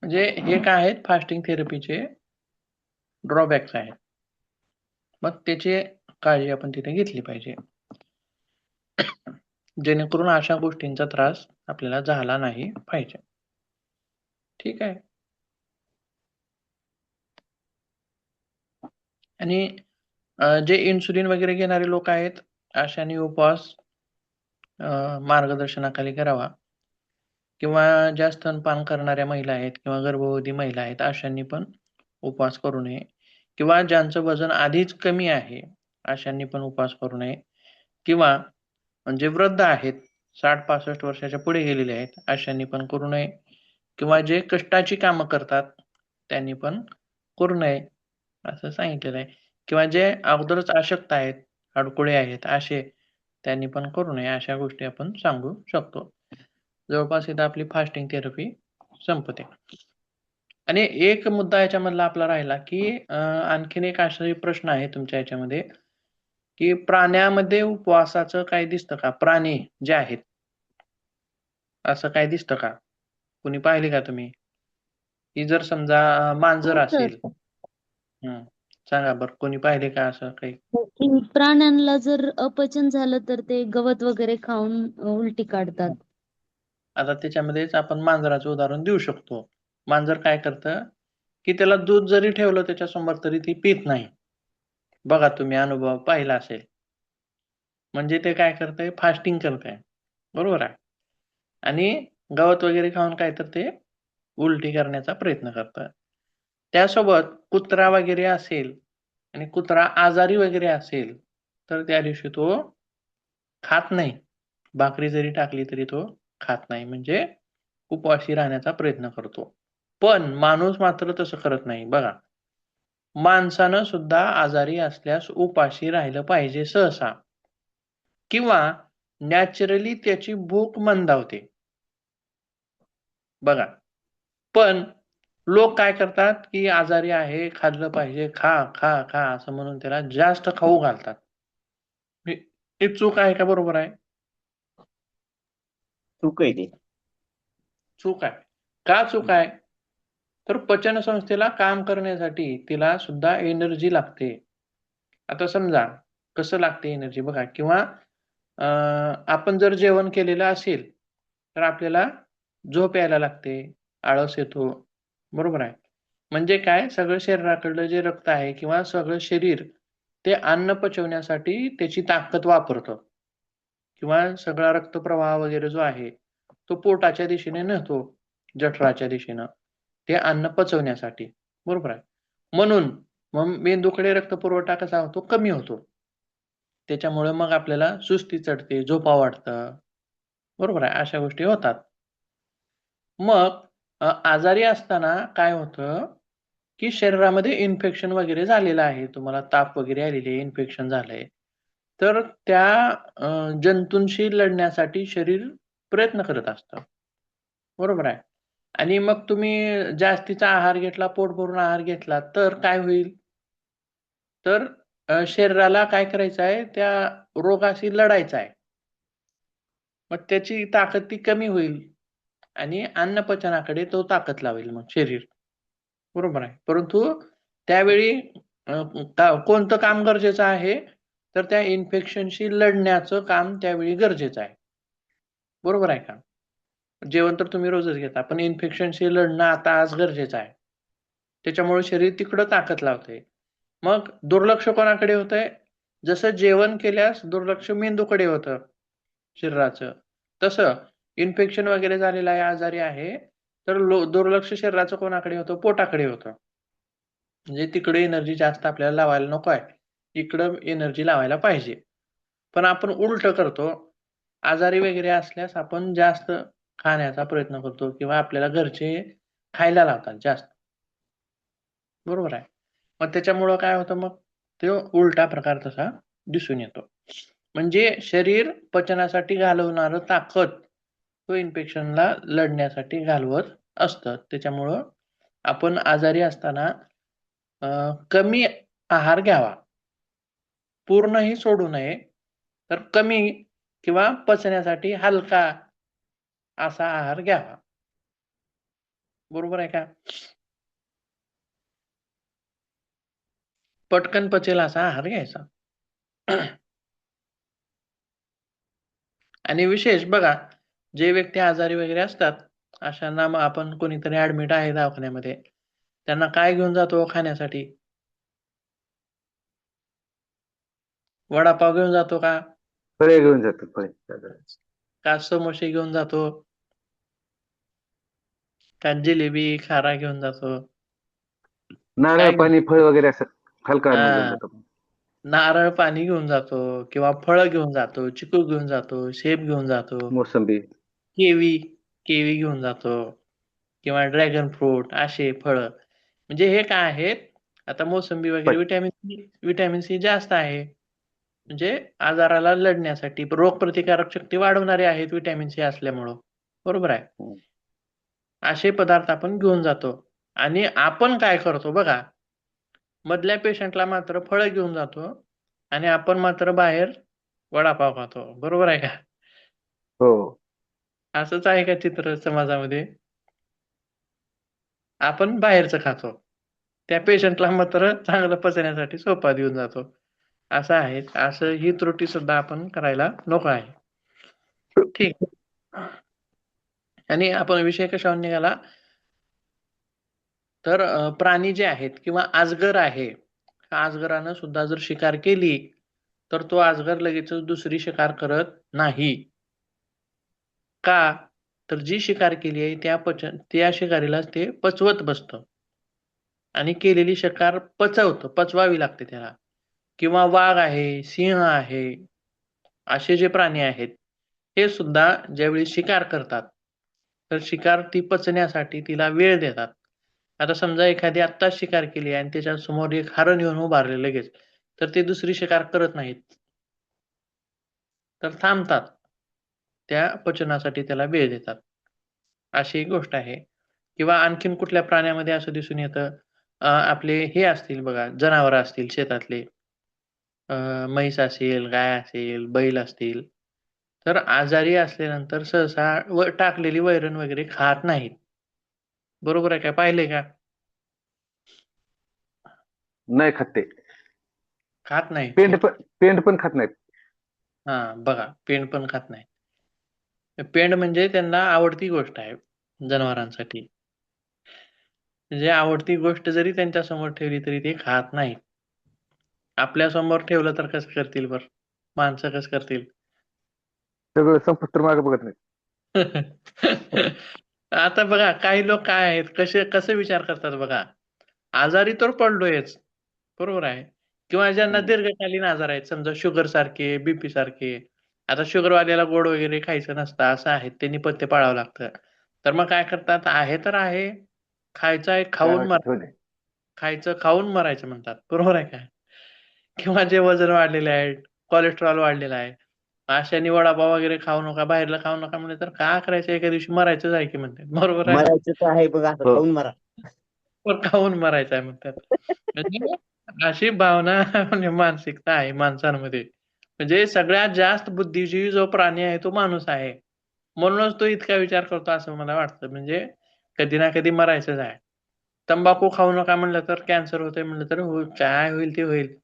म्हणजे हे काय आहेत फास्टिंग थेरपीचे ड्रॉबॅक्स आहेत. मग त्याची काळजी आपण तिथे घेतली पाहिजे. जेणेकरून अशा गोष्टींचा त्रास आपल्याला झाला नाही पाहिजे. ठीक आहे. आणि जे इन्सुलिन वगैरे घेणारे लोक आहेत, अशांनी उपवास मार्गदर्शनाखाली करावा किंवा ज्या स्तनपान करणाऱ्या महिला आहेत किंवा गर्भवती महिला आहेत, अशांनी पण उपवास करू नये किंवा ज्यांचं वजन आधीच कमी आहे, अशांनी पण उपवास करू नये किंवा जे वृद्ध आहेत, 60-65 वर्षाच्या पुढे गेलेले आहेत, अशांनी पण करू नये किंवा जे कष्टाची कामं करतात, त्यांनी पण करू नये, असं सांगितलेलं आहे. किंवा जे अगोदरच अशक्त आहेत, अडकुळे आहेत, असे त्यांनी पण करू नये, अशा गोष्टी आपण सांगू शकतो. जवळपास इथं आपली फास्टिंग थेरपी संपते. आणि एक मुद्दा याच्यामधला आपला राहिला, की आणखीन एक असा प्रश्न आहे तुमच्या याच्यामध्ये, की प्राण्यामध्ये उपवासाचं काही दिसतं का? प्राणी जे आहेत, असं काही दिसतं का? कुणी पाहिले का तुम्ही? की जर समजा मांजर हो असेल, सर. सांगा बरं, कोणी पाहिले का असं काही? की प्राण्यांना जर अपचन झालं तर ते गवत वगैरे खाऊन उलटी काढतात. आता त्याच्यामध्येच आपण मांजराचं उदाहरण देऊ शकतो. मांजर काय करतं, की त्याला दूध जरी ठेवलं त्याच्यासमोर तरी ती पीत नाही. बघा तुम्ही अनुभव पाहिला असेल. म्हणजे ते काय करतंय, फास्टिंग करतंय. बरोबर आहे. आणि गवत वगैरे खाऊन काय तर ते उलटी करण्याचा प्रयत्न करतं. त्यासोबत कुत्रा वगैरे असेल आणि कुत्रा आजारी वगैरे असेल, तर त्या दिवशी तो खात नाही. भाकरी जरी टाकली तरी तो खात नाही. म्हणजे उपवासी राहण्याचा प्रयत्न करतो. पण माणूस मात्र तसं करत नाही. बघा, माणसानं सुद्धा आजारी असल्यास उपाशी राहिलं पाहिजे सहसा किंवा नॅचरली त्याची भूक मंदावते. बघा, पण लोक काय करतात, की आजारी आहे, खाल्लं पाहिजे, खा, खा, खा असं म्हणून त्याला जास्त खाऊ घालतात. ही ही चूक आहे का बरोबर आहे? चूक आहे ते. चूक आहे. का चूक आहे? तर पचनसंस्थेला काम करण्यासाठी तिला सुद्धा एनर्जी लागते. आता समजा कसं लागते एनर्जी बघा किंवा आपण जर जेवण केलेलं असेल, तर आपल्याला झोप यायला लागते, आळस येतो. बरोबर आहे. म्हणजे काय सगळं शरीराकडलं जे रक्त आहे किंवा सगळं शरीर ते अन्न पचवण्यासाठी त्याची ताकद वापरतं किंवा सगळा रक्तप्रवाह वगैरे जो आहे, तो पोटाच्या दिशेने नेतो, जठराच्या दिशेनं. ते अन्न पचवण्यासाठी. बरोबर आहे. म्हणून मग मेंदूकडे रक्तपुरवठा कसा होतो? कमी होतो. त्याच्यामुळे मग आपल्याला सुस्ती चढते, झोपावं वाटतं. बरोबर आहे. अशा गोष्टी होतात. मग आजारी असताना काय होतं, की शरीरामध्ये इन्फेक्शन वगैरे झालेलं आहे. तुम्हाला ताप वगैरे आलेली आहे, इन्फेक्शन झालंय. तर त्या जंतूंशी लढण्यासाठी शरीर प्रयत्न करत असतं. बरोबर आहे. आणि मग तुम्ही जास्तीचा आहार घेतला, पोट भरून आहार घेतला, तर काय होईल? तर शरीराला काय करायचं आहे, त्या रोगाशी लढायचं आहे. मग त्याची ताकद ती कमी होईल आणि अन्नपचनाकडे तो ताकद लावेल मग शरीर. बरोबर आहे. परंतु त्यावेळी कोणतं काम गरजेचं आहे? तर त्या इन्फेक्शनशी लढण्याचं काम त्यावेळी गरजेचं आहे. बरोबर आहे का? जेवण तर तुम्ही रोजच घेता, पण इन्फेक्शनशी लढणं आता आज गरजेचं आहे. त्याच्यामुळे शरीर तिकडं ताकद लावतंय. मग दुर्लक्ष कोणाकडे होतंय? जसं जेवण केल्यास दुर्लक्ष मेंदूकडे होतं शरीराचं. तसं इन्फेक्शन वगैरे झालेलं आहे, आजारी आहे, तर दुर्लक्ष शरीराचं कोणाकडे होतं? पोटाकडे होतं. म्हणजे तिकडे एनर्जी जास्त आपल्याला लावायला नको आहे. इकडं एनर्जी लावायला पाहिजे. पण आपण उलटं करतो. आजारी वगैरे असल्यास आपण जास्त खाण्याचा प्रयत्न करतो किंवा आपल्याला घरचे खायला लावतात जास्त. बरोबर आहे. मग त्याच्यामुळं काय होतं मग? तो उलटा प्रकार तसा दिसून येतो. म्हणजे शरीर पचनासाठी घालवणारं ताकद तो इन्फेक्शनला लढण्यासाठी घालवत असतं. त्याच्यामुळं आपण आजारी असताना कमी आहार घ्यावा. पूर्णही सोडू नये, तर कमी किंवा पचण्यासाठी हलका असा आहार घ्यावा. बरोबर आहे का? पटकन पचेल असा आहार घ्यायचा. आणि विशेष बघा, जे व्यक्ती आजारी वगैरे असतात, अशांना मग आपण कोणीतरी ऍडमिट आहे दवाखान्यामध्ये, त्यांना काय घेऊन जातो खाण्यासाठी? वडापाव घेऊन जातो का? फळे घेऊन जातात फळे. का समोसे घेऊन जातो? का जिलेबी, खारा घेऊन जातो? नारळ काय घेऊन पाणी फळ वगैरे असं हलका अन्न घेऊन हा, जातो. नारळ पाणी घेऊन जातो किंवा फळं घेऊन जातो, चिकू घेऊन जातो, सेब घेऊन जातो, मोसंबी. केवी केवी घेऊन जातो किंवा ड्रॅगन फ्रूट असे फळं. म्हणजे हे काय आहेत? आता मोसंबी वगैरे विटॅमिन सी जास्त आहे. म्हणजे आजाराला लढण्यासाठी रोगप्रतिकारक शक्ती वाढवणारे आहेत विटॅमिन सी असल्यामुळं. बरोबर आहे. हम्म. असे पदार्थ आपण घेऊन जातो आणि आपण काय करतो बघा, मधल्या पेशंटला मात्र फळं घेऊन जातो आणि आपण मात्र बाहेर वडापाव खातो. बरोबर आहे का? हो. असंच आहे का चित्र समाजामध्ये? आपण बाहेरचं खातो. त्या पेशंटला मात्र चांगलं पचण्यासाठी सोपा देऊन जातो. असं आहे. असं ही त्रुटी सुद्धा आपण करायला नको आहे. ठीक. आणि आपण विषय कशावर निघाला? तर प्राणी जे आहेत किंवा अजगर आहे, त्या अजगरानं सुद्धा जर शिकार केली, तर तो अजगर लगेचच दुसरी शिकार करत नाही. का? तर जी शिकार केली आहे त्या शिकारीलाच ते पचवत बसतं आणि केलेली शिकार पचवावी लागते त्याला. किंवा वाघ आहे, सिंह आहे, असे जे प्राणी आहेत, हे सुद्धा ज्यावेळी शिकार करतात, तर शिकार ती पचण्यासाठी तिला वेळ देतात. आता समजा एखादी आत्ताच शिकार केली आणि त्याच्या समोर एक हरण येऊन उभारले लगेच, तर ते दुसरी शिकार करत नाहीत. तर थांबतात. त्या पचनासाठी त्याला वेळ देतात. अशी एक गोष्ट आहे. किंवा आणखीन कुठल्या प्राण्यामध्ये असं दिसून येतं, आपले हे असतील बघा, जनावरं असतील शेतातले, म्हैस असेल, गाय असेल, बैल असतील, तर आजारी असल्यानंतर सहसा टाकलेली वैरण वगैरे खात नाहीत. बरोबर आहे का? पाहिलंय का? नाही खात ते. खात नाही. पेंड पण खात नाहीत. बघा, पेंड पण खात नाही. पेंड म्हणजे त्यांना आवडती गोष्ट आहे जनावरांसाठी. म्हणजे आवडती गोष्ट जरी त्यांच्या समोर ठेवली तरी ते खात नाहीत. आपल्या समोर ठेवलं तर कसं करतील बरं? माणसं कसं करतील? सगळं संपत्तर मागे बघत नाही. आता बघा, काही लोक काय आहेत, कसं विचार करतात बघा. आजारी तर पडलोयच, बरोबर आहे. किंवा ज्यांना दीर्घकालीन आजार आहेत, समजा शुगर सारखे, बीपी सारखे. आता शुगरवाल्याला गोड वगैरे खायचं नसतं, असं आहे. त्यांनी पथ्य पाळावं लागतं. तर मग काय करतात? आहे तर आहे, खायचं आहे खाऊन ठेवले. खायचं खाऊन मरायचं म्हणतात. बरोबर आहे का? किंवा जे वजन वाढलेले आहे, कोलेस्ट्रॉल वाढलेला आहे, अशाने वडापाव वगैरे खाऊ नका, बाहेरला खाऊ नका म्हणले तर का करायचं? एका दिवशी मरायचंच आहे की म्हणते. बरोबर आहे. मरायचं तर आहे बघा, आता हो. खाऊन मरा. पण खाऊन मरायचं आहे म्हणतात. म्हणजे अशी भावना म्हणजे मानसिकता आहे माणसांमध्ये. म्हणजे सगळ्यात जास्त बुद्धिजीवी जो प्राणी आहे तो माणूस आहे. म्हणूनच तो इतका विचार करतो असं मला वाटतं. म्हणजे कधी ना कधी मरायचंच आहे. तंबाखू खाऊ नका म्हणलं तर कॅन्सर होतंय म्हणलं तर काय होईल ते होईल.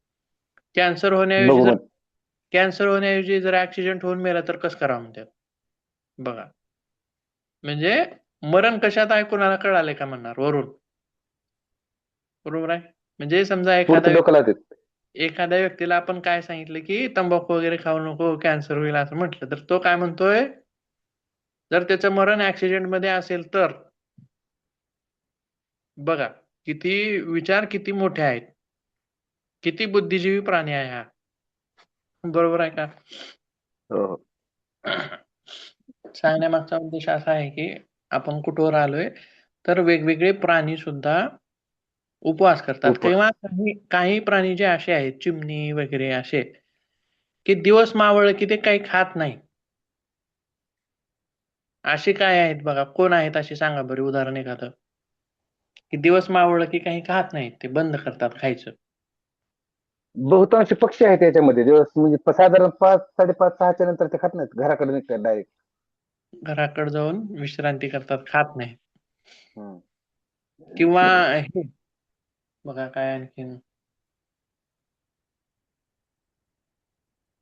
कॅन्सर होण्याऐवजी बघू जर मग. कॅन्सर होण्याऐवजी जर ऍक्सिडेंट होऊन मेला तर कसं करावं म्हणतात. बघा. म्हणजे मरण कशात आहे कुणाला कळालंय का म्हणणार वरून. बरोबर आहे. म्हणजे समजा पुढचं डोकं लावतात. एखाद्या व्यक्तीला आपण काय सांगितलं की तंबाखू वगैरे खाऊ नको, कॅन्सर होईल असं म्हटलं, तर तो काय म्हणतोय, जर त्याचं मरण ऍक्सिडेंट मध्ये असेल तर. बघा, विचार किती मोठे आहेत. किती बुद्धिजीवी प्राणी आहे हा. बरोबर आहे का? हो. सांगण्यामागचा उद्देश असा आहे की आपण कुठवर आलोय, तर वेगवेगळे प्राणी सुद्धा उपवास करतात. उपवास. किंवा काही प्राणी जे असे आहेत, चिमणी वगैरे असे, की दिवस मावळलं की ते काही खात नाही. अशी काय आहेत बघा, कोण आहेत अशी सांगा बरं उदाहरण एखादं, की दिवस मावळलं की काही खात नाहीत, ते बंद करतात खायचं. बहुतांश पक्षी आहेत याच्यामध्ये दिवस म्हणजे साधारण 5, 5:30, 6च्या नंतर ते खात नाहीत, घराकडे निघतात डायरेक्ट. घराकडे जाऊन विश्रांती करतात, खात नाही. किंवा हे बघा काय आणखीन,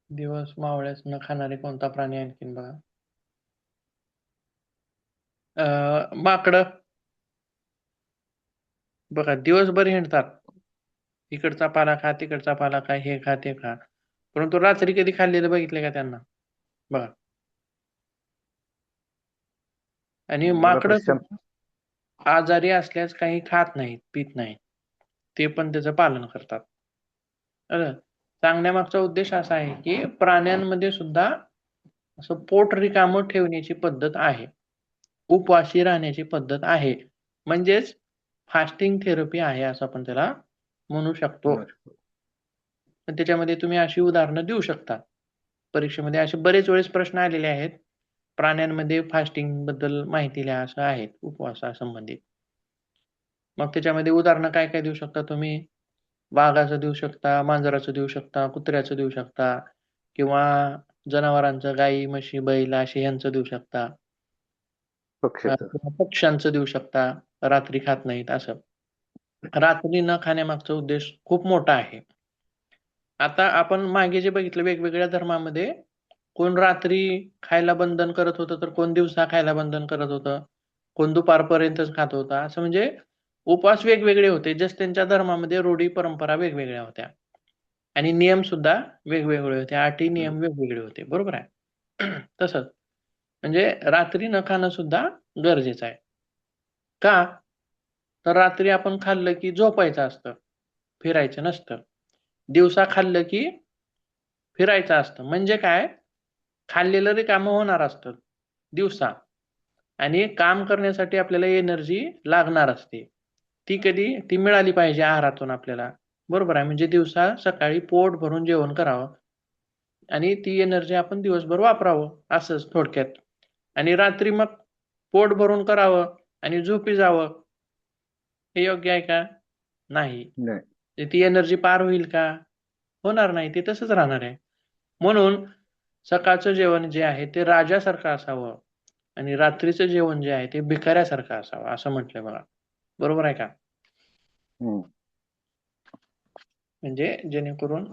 दिवस मावळ्याच न खाणारे कोणता प्राणी आणखीन बघा, माकडं बघा दिवसभर हिंडतात, इकडचा पाला खा, तिकडचा पाला खा, हे खा, ते खा, परंतु रात्री कधी खाल्लेलं बघितले का त्यांना? बघा. आणि माकडं रात्री आजारी असल्यास काही खात नाहीत, पित नाहीत, ते पण त्याचं पालन करतात. सांगण्यामागचा उद्देश असा आहे की प्राण्यांमध्ये सुद्धा असं पोट रिकामं ठेवण्याची पद्धत आहे, उपवासी राहण्याची पद्धत आहे, म्हणजेच फास्टिंग थेरपी आहे असं आपण त्याला म्हणू शकतो. पण त्याच्यामध्ये तुम्ही अशी उदाहरणं देऊ शकता. परीक्षेमध्ये असे बरेच वेळेस प्रश्न आलेले आहेत, प्राण्यांमध्ये फास्टिंग बद्दल माहिती लिहा असं आहेत उपवासासंबंधित. मग त्याच्यामध्ये उदाहरणं काय काय देऊ शकता तुम्ही? वाघाचं देऊ शकता, मांजराचं देऊ शकता, कुत्र्याचं देऊ शकता, किंवा जनावरांचं गाई, म्हशी, बैल असे यांचं देऊ शकता. किंवा पक्ष्यांचं देऊ शकता, रात्री खात नाहीत असं. रात्री न खाण्यामागचा उद्देश खूप मोठा आहे. आता आपण मागे जे बघितलं वेगवेगळ्या धर्मामध्ये कोण रात्री खायला बंधन करत होतं, तर कोण दिवसा खायला बंधन करत होतं, कोण दुपारपर्यंतच खात होता, असं म्हणजे उपवास वेगवेगळे होते. जस्ट त्यांच्या धर्मामध्ये रूढी परंपरा वेगवेगळ्या होत्या आणि नियम सुद्धा वेगवेगळे होते, अटी नियम वेगवेगळे होते, बरोबर आहे. तसंच म्हणजे रात्री न खाणं सुद्धा गरजेचं आहे. का? तर रात्री आपण खाल्लं की झोपायचं असतं, फिरायचं नसतं. दिवसा खाल्लं की फिरायचं असतं. म्हणजे काय, खाल्लेलं रिकामं होणार असतं दिवसा आणि काम करण्यासाठी आपल्याला एनर्जी लागणार असते. ती मिळाली पाहिजे आहारातून आपल्याला, बरोबर आहे. म्हणजे दिवसा सकाळी पोट भरून जेवण करावं आणि ती एनर्जी आपण दिवसभर वापरावं, असंच थोडक्यात. आणि रात्री मग पोट भरून करावं आणि झोपी जावं, हे योग्य आहे का? नाही. ती एनर्जी पार होईल का? होणार नाही, ते तसंच राहणार आहे. म्हणून सकाळचं जेवण जे आहे ते राजासारखं असावं आणि रात्रीचं जेवण जे आहे ते भिकाऱ्यासारखं असावं, असं म्हटलंय बघा. बरोबर आहे का? म्हणजे जेणेकरून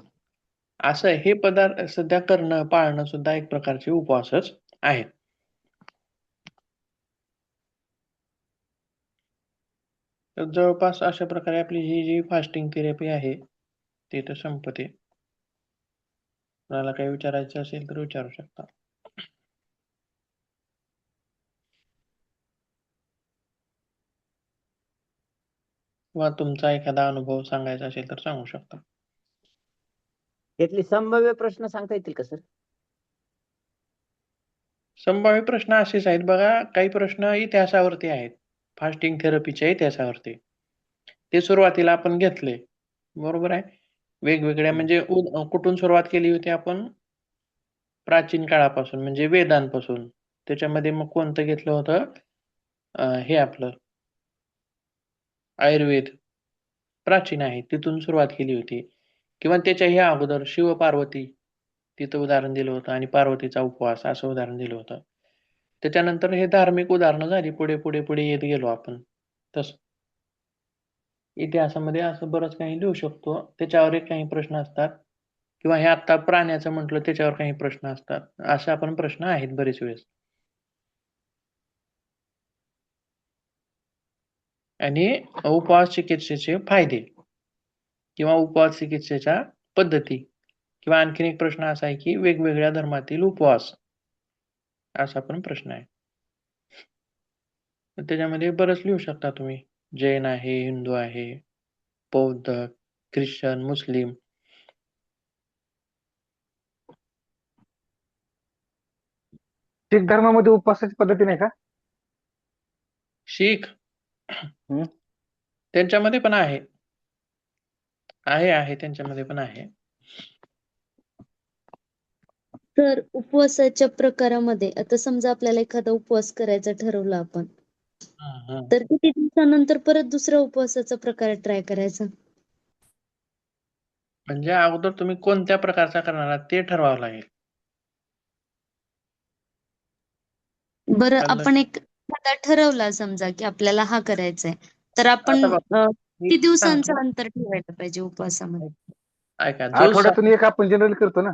असं हे पदार्थ सध्या करणं, पाळणं सुद्धा एक प्रकारचे उपवासच आहे. तर जवळपास अशा प्रकारे आपली ही जी फास्टिंग थेरपी आहे ती इथं संपते. कोणाला काही विचारायचं असेल तर विचारू शकता. किंवा तुमचा एखादा अनुभव सांगायचा असेल तर सांगू शकता. यातले संभाव्य प्रश्न सांगता येतील का सर? संभाव्य प्रश्न असेच आहेत बघा, काही प्रश्न इतिहासावरती आहेत, फास्टिंग थेरपीच्या इतिहासावरती. ते सुरुवातीला आपण घेतले, बरोबर आहे. वेगवेगळ्या म्हणजे कुठून सुरुवात केली होती आपण? प्राचीन काळापासून म्हणजे वेदांपासून. त्याच्यामध्ये मग कोणतं घेतलं होतं? हे आपलं आयुर्वेद प्राचीन आहे, तिथून सुरुवात केली होती. किंवा त्याच्याही अगोदर शिव पार्वती तिथं उदाहरण दिलं होतं आणि पार्वतीचा उपवास असं उदाहरण दिलं होतं. त्याच्यानंतर हे धार्मिक उदाहरणं झाली, पुढे पुढे पुढे येत गेलो आपण. तसं इतिहासामध्ये असं बरंच काही लिहू शकतो. त्याच्यावर एक काही प्रश्न असतात किंवा हे आता प्राण्याचं म्हटलं त्याच्यावर काही प्रश्न असतात. अशा पण प्रश्न आहेत बरेच वेळेस. आणि उपवास चिकित्सेचे फायदे किंवा उपवास चिकित्सेच्या पद्धती किंवा आणखीन एक प्रश्न असा आहे की वेगवेगळ्या धर्मातील उपवास, असा पण प्रश्न आहे. त्याच्यामध्ये बरंच लिहू शकता तुम्ही. जैन आहे, हिंदू आहे, बौद्ध, ख्रिश्चन, मुस्लिम. शीख धर्मामध्ये उपवासाची पद्धती नाही का? शीख त्यांच्यामध्ये पण आहे, आहे त्यांच्यामध्ये पण आहे. तर उपवासाच्या प्रकारामध्ये आता समजा आपल्याला एखादा उपवास करायचा ठरवला आपण, तर किती दिवसानंतर परत दुसरा उपवासाचा प्रकार ट्राय करायचा? म्हणजे अगोदर तुम्ही कोणत्या प्रकारचा करणार आहात ते ठरवावं लागेल. बरं, कळलं? आपण एखादा ठरवला समजा की आपल्याला हा करायचा आहे, तर आपण आता बघा, मी किती दिवसांचं सांगतो, अंतर ठेवायला पाहिजे उपवासामध्ये? ऐका आठवड्यातून एक आपण जनरल करतो ना.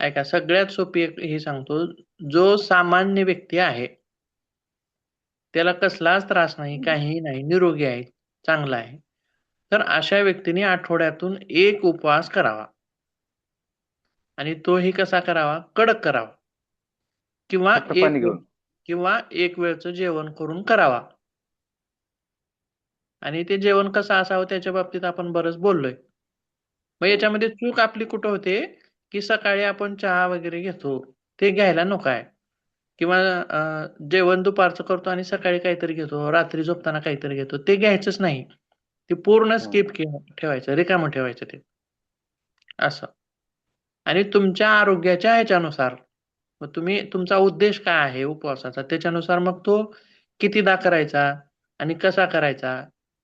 ऐका सगळ्यात सोपी एक हे सांगतो. जो सामान्य व्यक्ती आहे त्याला कसलाच त्रास नाही, काहीही नाही, निरोगी आहे, चांगला आहे, तर अशा व्यक्तीने आठवड्यातून एक उपवास करावा आणि तोही कसा करावा? कडक करावा किंवा फक्त पाणी घेऊन. एक वेळचं जेवण करून करावा. आणि ते जेवण कसं असावं त्याच्या बाबतीत आपण बरंच बोललोय. मग याच्यामध्ये चूक आपली कुठं होते, की सकाळी आपण चहा वगैरे घेतो, ते घ्यायला नको आहे. किंवा जेवण दुपारचं करतो आणि सकाळी काहीतरी घेतो, रात्री झोपताना काहीतरी घेतो, ते घ्यायचंच नाही. ते पूर्ण स्किप ठेवायचं, रिकामं ठेवायचं ते. असं. आणि तुमच्या आरोग्याच्या ह्याच्यानुसार मग तुमचा उद्देश काय आहे उपवासाचा, त्याच्यानुसार मग तो कितीदा करायचा आणि कसा करायचा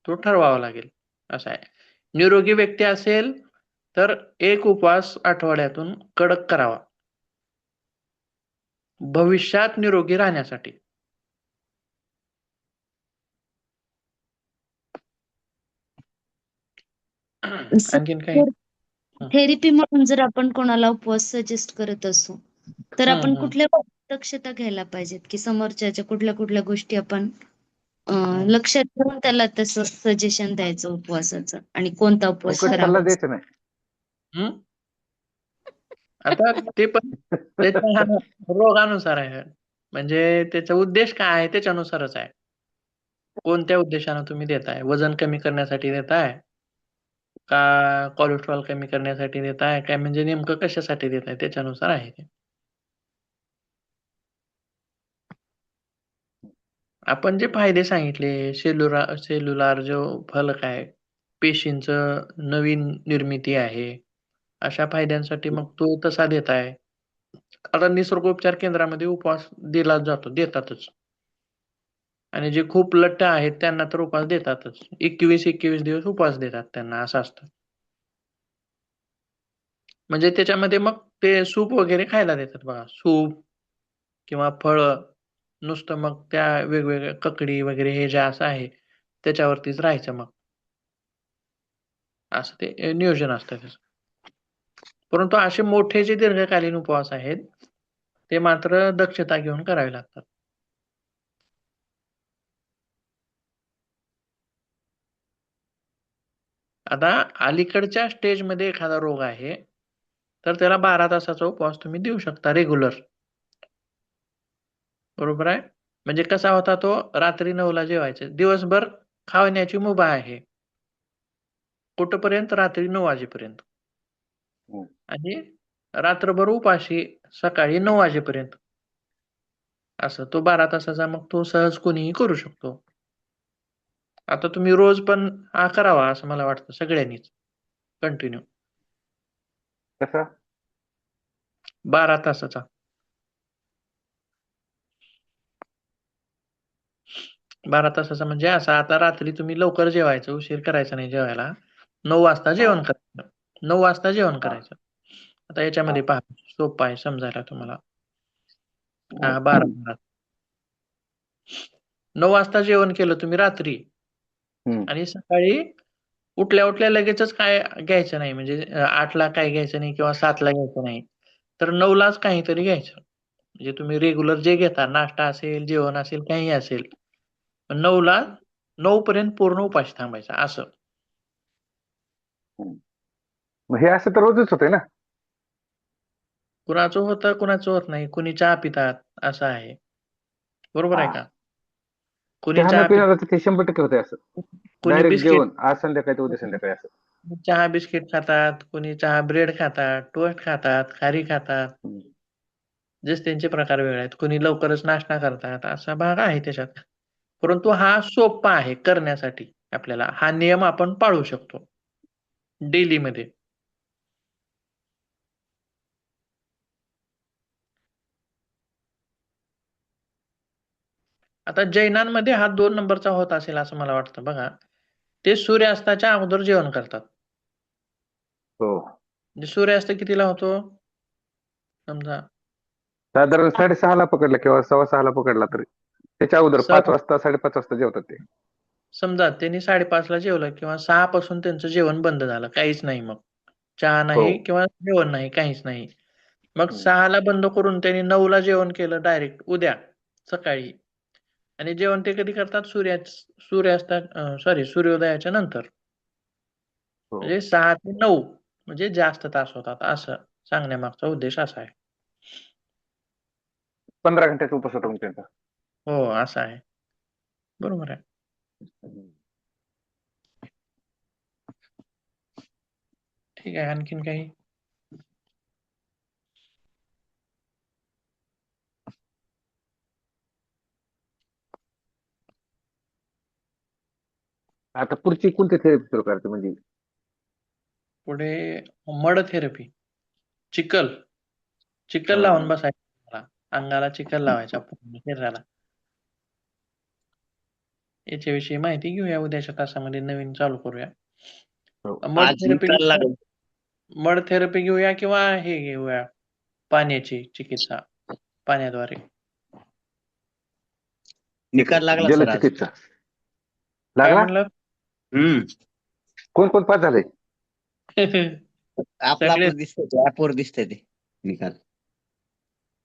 तो ठरवावा लागेल. असं आहे. निरोगी व्यक्ती असेल तर एक उपवास आठवड्यातून कडक करावा. भविष्यात निरोगी राहण्यासाठी. आणखीन काही? थेरपी म्हणून जर आपण कोणाला उपवास सजेस्ट करत असू, तर आपण कुठल्या दक्षता घ्यायला पाहिजेत, की समोरच्याच्या कुठल्या कुठल्या गोष्टी आपण लक्षात ठेवून त्याला तसं सजेशन द्यायचं उपवासाचं आणि कोणता उपवास फुकट सल्ला करावा? द्यायचा नाही. आता ते पण त्याच्या रोगानुसार आहे. म्हणजे त्याचा उद्देश काय आहे त्याच्यानुसारच आहे. कोणत्या उद्देशानं तुम्ही देताय? वजन कमी करण्यासाठी देताय? का कोलेस्ट्रॉल कमी करण्यासाठी देताय? काय म्हणजे नेमकं कशासाठी देताय त्याच्यानुसार आहे ते. आपण जे फायदे सांगितले, सेल्युलार जो फलक आहे, पेशींचं नवीन निर्मिती आहे, अशा फायद्यांसाठी मग तो तसा देताय. आता निसर्गोपचार केंद्रामध्ये उपवास दिला जातो, देतातच. आणि जे खूप लठ्ठ आहेत त्यांना तर उपवास देतातच. 21 दिवस उपवास देतात त्यांना, असं असतं. म्हणजे त्याच्यामध्ये मग ते सूप वगैरे खायला देतात बघा. सूप किंवा फळं, नुसतं मग त्या वेगवेगळ्या ककडी वगैरे हे जे असं आहे त्याच्यावरतीच राहायचं मग. असं ते नियोजन असतं त्याचं. परंतु असे मोठे जे दीर्घकालीन उपवास आहेत, ते मात्र दक्षता घेऊन करावे लागतात. आता अलीकडच्या स्टेजमध्ये एखादा रोग आहे, तर त्याला 12 तासाचा उपवास तुम्ही देऊ शकता रेग्युलर. बरोबर आहे? म्हणजे कसा होता तो? रात्री 9ला जेवायचं. दिवसभर खाण्याची मुभा आहे. कुठपर्यंत? रात्री 9 वाजेपर्यंत. आणि रात्रभर उपाशी सकाळी 9 वाजेपर्यंत. असं तो 12 तासाचा मग तो सहज कोणीही करू शकतो. आता तुम्ही रोज पण हा करावा असं मला वाटतं सगळ्यांनीच. कंटिन्यू. कसा? 12 तासाचा. 12 तासाचा म्हणजे असा, आता रात्री तुम्ही लवकर जेवायचं, उशीर करायचा नाही जेवायला. 9 वाजता जेवण करायचं. 9 वाजता जेवण करायचं. आता याच्यामध्ये पहा, सोपं आहे समजायला तुम्हाला. 12 9 वाजता जेवण केलं तुम्ही रात्री आणि सकाळी उठल्या लगेचच काय घ्यायचं नाही. म्हणजे 8ला काय घ्यायचं नाही किंवा 7ला घ्यायचं नाही. तर 9लाच काहीतरी घ्यायचं. म्हणजे तुम्ही रेग्युलर जे घेता, नाश्ता असेल, जेवण असेल, काहीही असेल. 9ला 9 पर्यंत पूर्ण उपाशी थांबायचं असं. मग हे असं तर रोजच होतंय ना. कुणाचं होतं, कुणाचं होत नाही. कुणी चहा पितात असं आहे. बरोबर आहे का? कुणी चहा न चहा पितात, पिणारं ते 100% होतंय असं. कुणी डायरेक्ट बिस्किट जेवण आज संध्याकाळी तर उद्या संध्याकाळी असं. चहा बिस्किट खातात, कुणी चहा ब्रेड खातात, टोस्ट खातात, खारी खातात. जसे त्यांचे प्रकार वेगळे आहेत. कुणी लवकरच नाश्ता करतात, असा भाग आहे त्याच्यात. परंतु हा सोपा आहे करण्यासाठी आपल्याला. हा नियम आपण पाळू शकतो डेलीमध्ये. आता जैनांमध्ये हा 2 नंबरचा होत असेल असं मला वाटतं बघा. ते सूर्यास्ताच्या अगोदर जेवण करतात. हो म्हणजे सूर्यास्त कितीला होतो? समजा साधारण 6:30ला पकडला किंवा 6:15ला पकडला तरी त्याच्या अगोदर 5 सव्वा वाजता 5:30 वाजता जेवतात ते. समजा त्यांनी 5:30ला जेवलं किंवा 6 पासून त्यांचं जेवण बंद झालं. काहीच नाही मग. चहा हो नाही किंवा जेवण नाही, काहीच नाही. मग हम्म. 6ला बंद करून त्यांनी 9ला जेवण केलं डायरेक्ट उद्या सकाळी. आणि जेवण ते कधी करतात? सूर्योदयाच्या नंतर. हो म्हणजे 6 ते 9 म्हणजे जास्त तास होतात असं सांगण्यामागचा उद्देश असा आहे. 15 घंट्याचा उपवास होता मग त्यांचा. हो, असं आहे. बरोबर आहे. ठीक आहे. आणखीन काही? आता पुढची कोणती थेरपी सुरू करायची म्हणजे पुढे मड थेरपी. चिखल हा. लावून बसायचं. मला अंगाला चिखल लावायचा पूर्ण शरीराला. याच्याविषयी माहिती घेऊया उद्याच्या तासामध्ये नवीन चालू करूया. हो. मड आज थेरपी निकाल लागेल. मड थेरपी घेऊया किंवा हे घेऊया पाण्याची चिकित्सा पाण्याद्वारे. निकाल लागला सर आज. जलचिकित्सा काय लागला. म्हणलं? कोण कोण पास झाले? आपलं सगळे आपलं दिसतंय ऍपवर दिसतंय ते निकाल.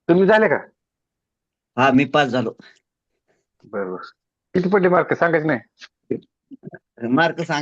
तुम्ही झाले का? हा मी पास झालो. बरोबर. किती पडले मार्क सांगायचं नाही. मार्क सांग.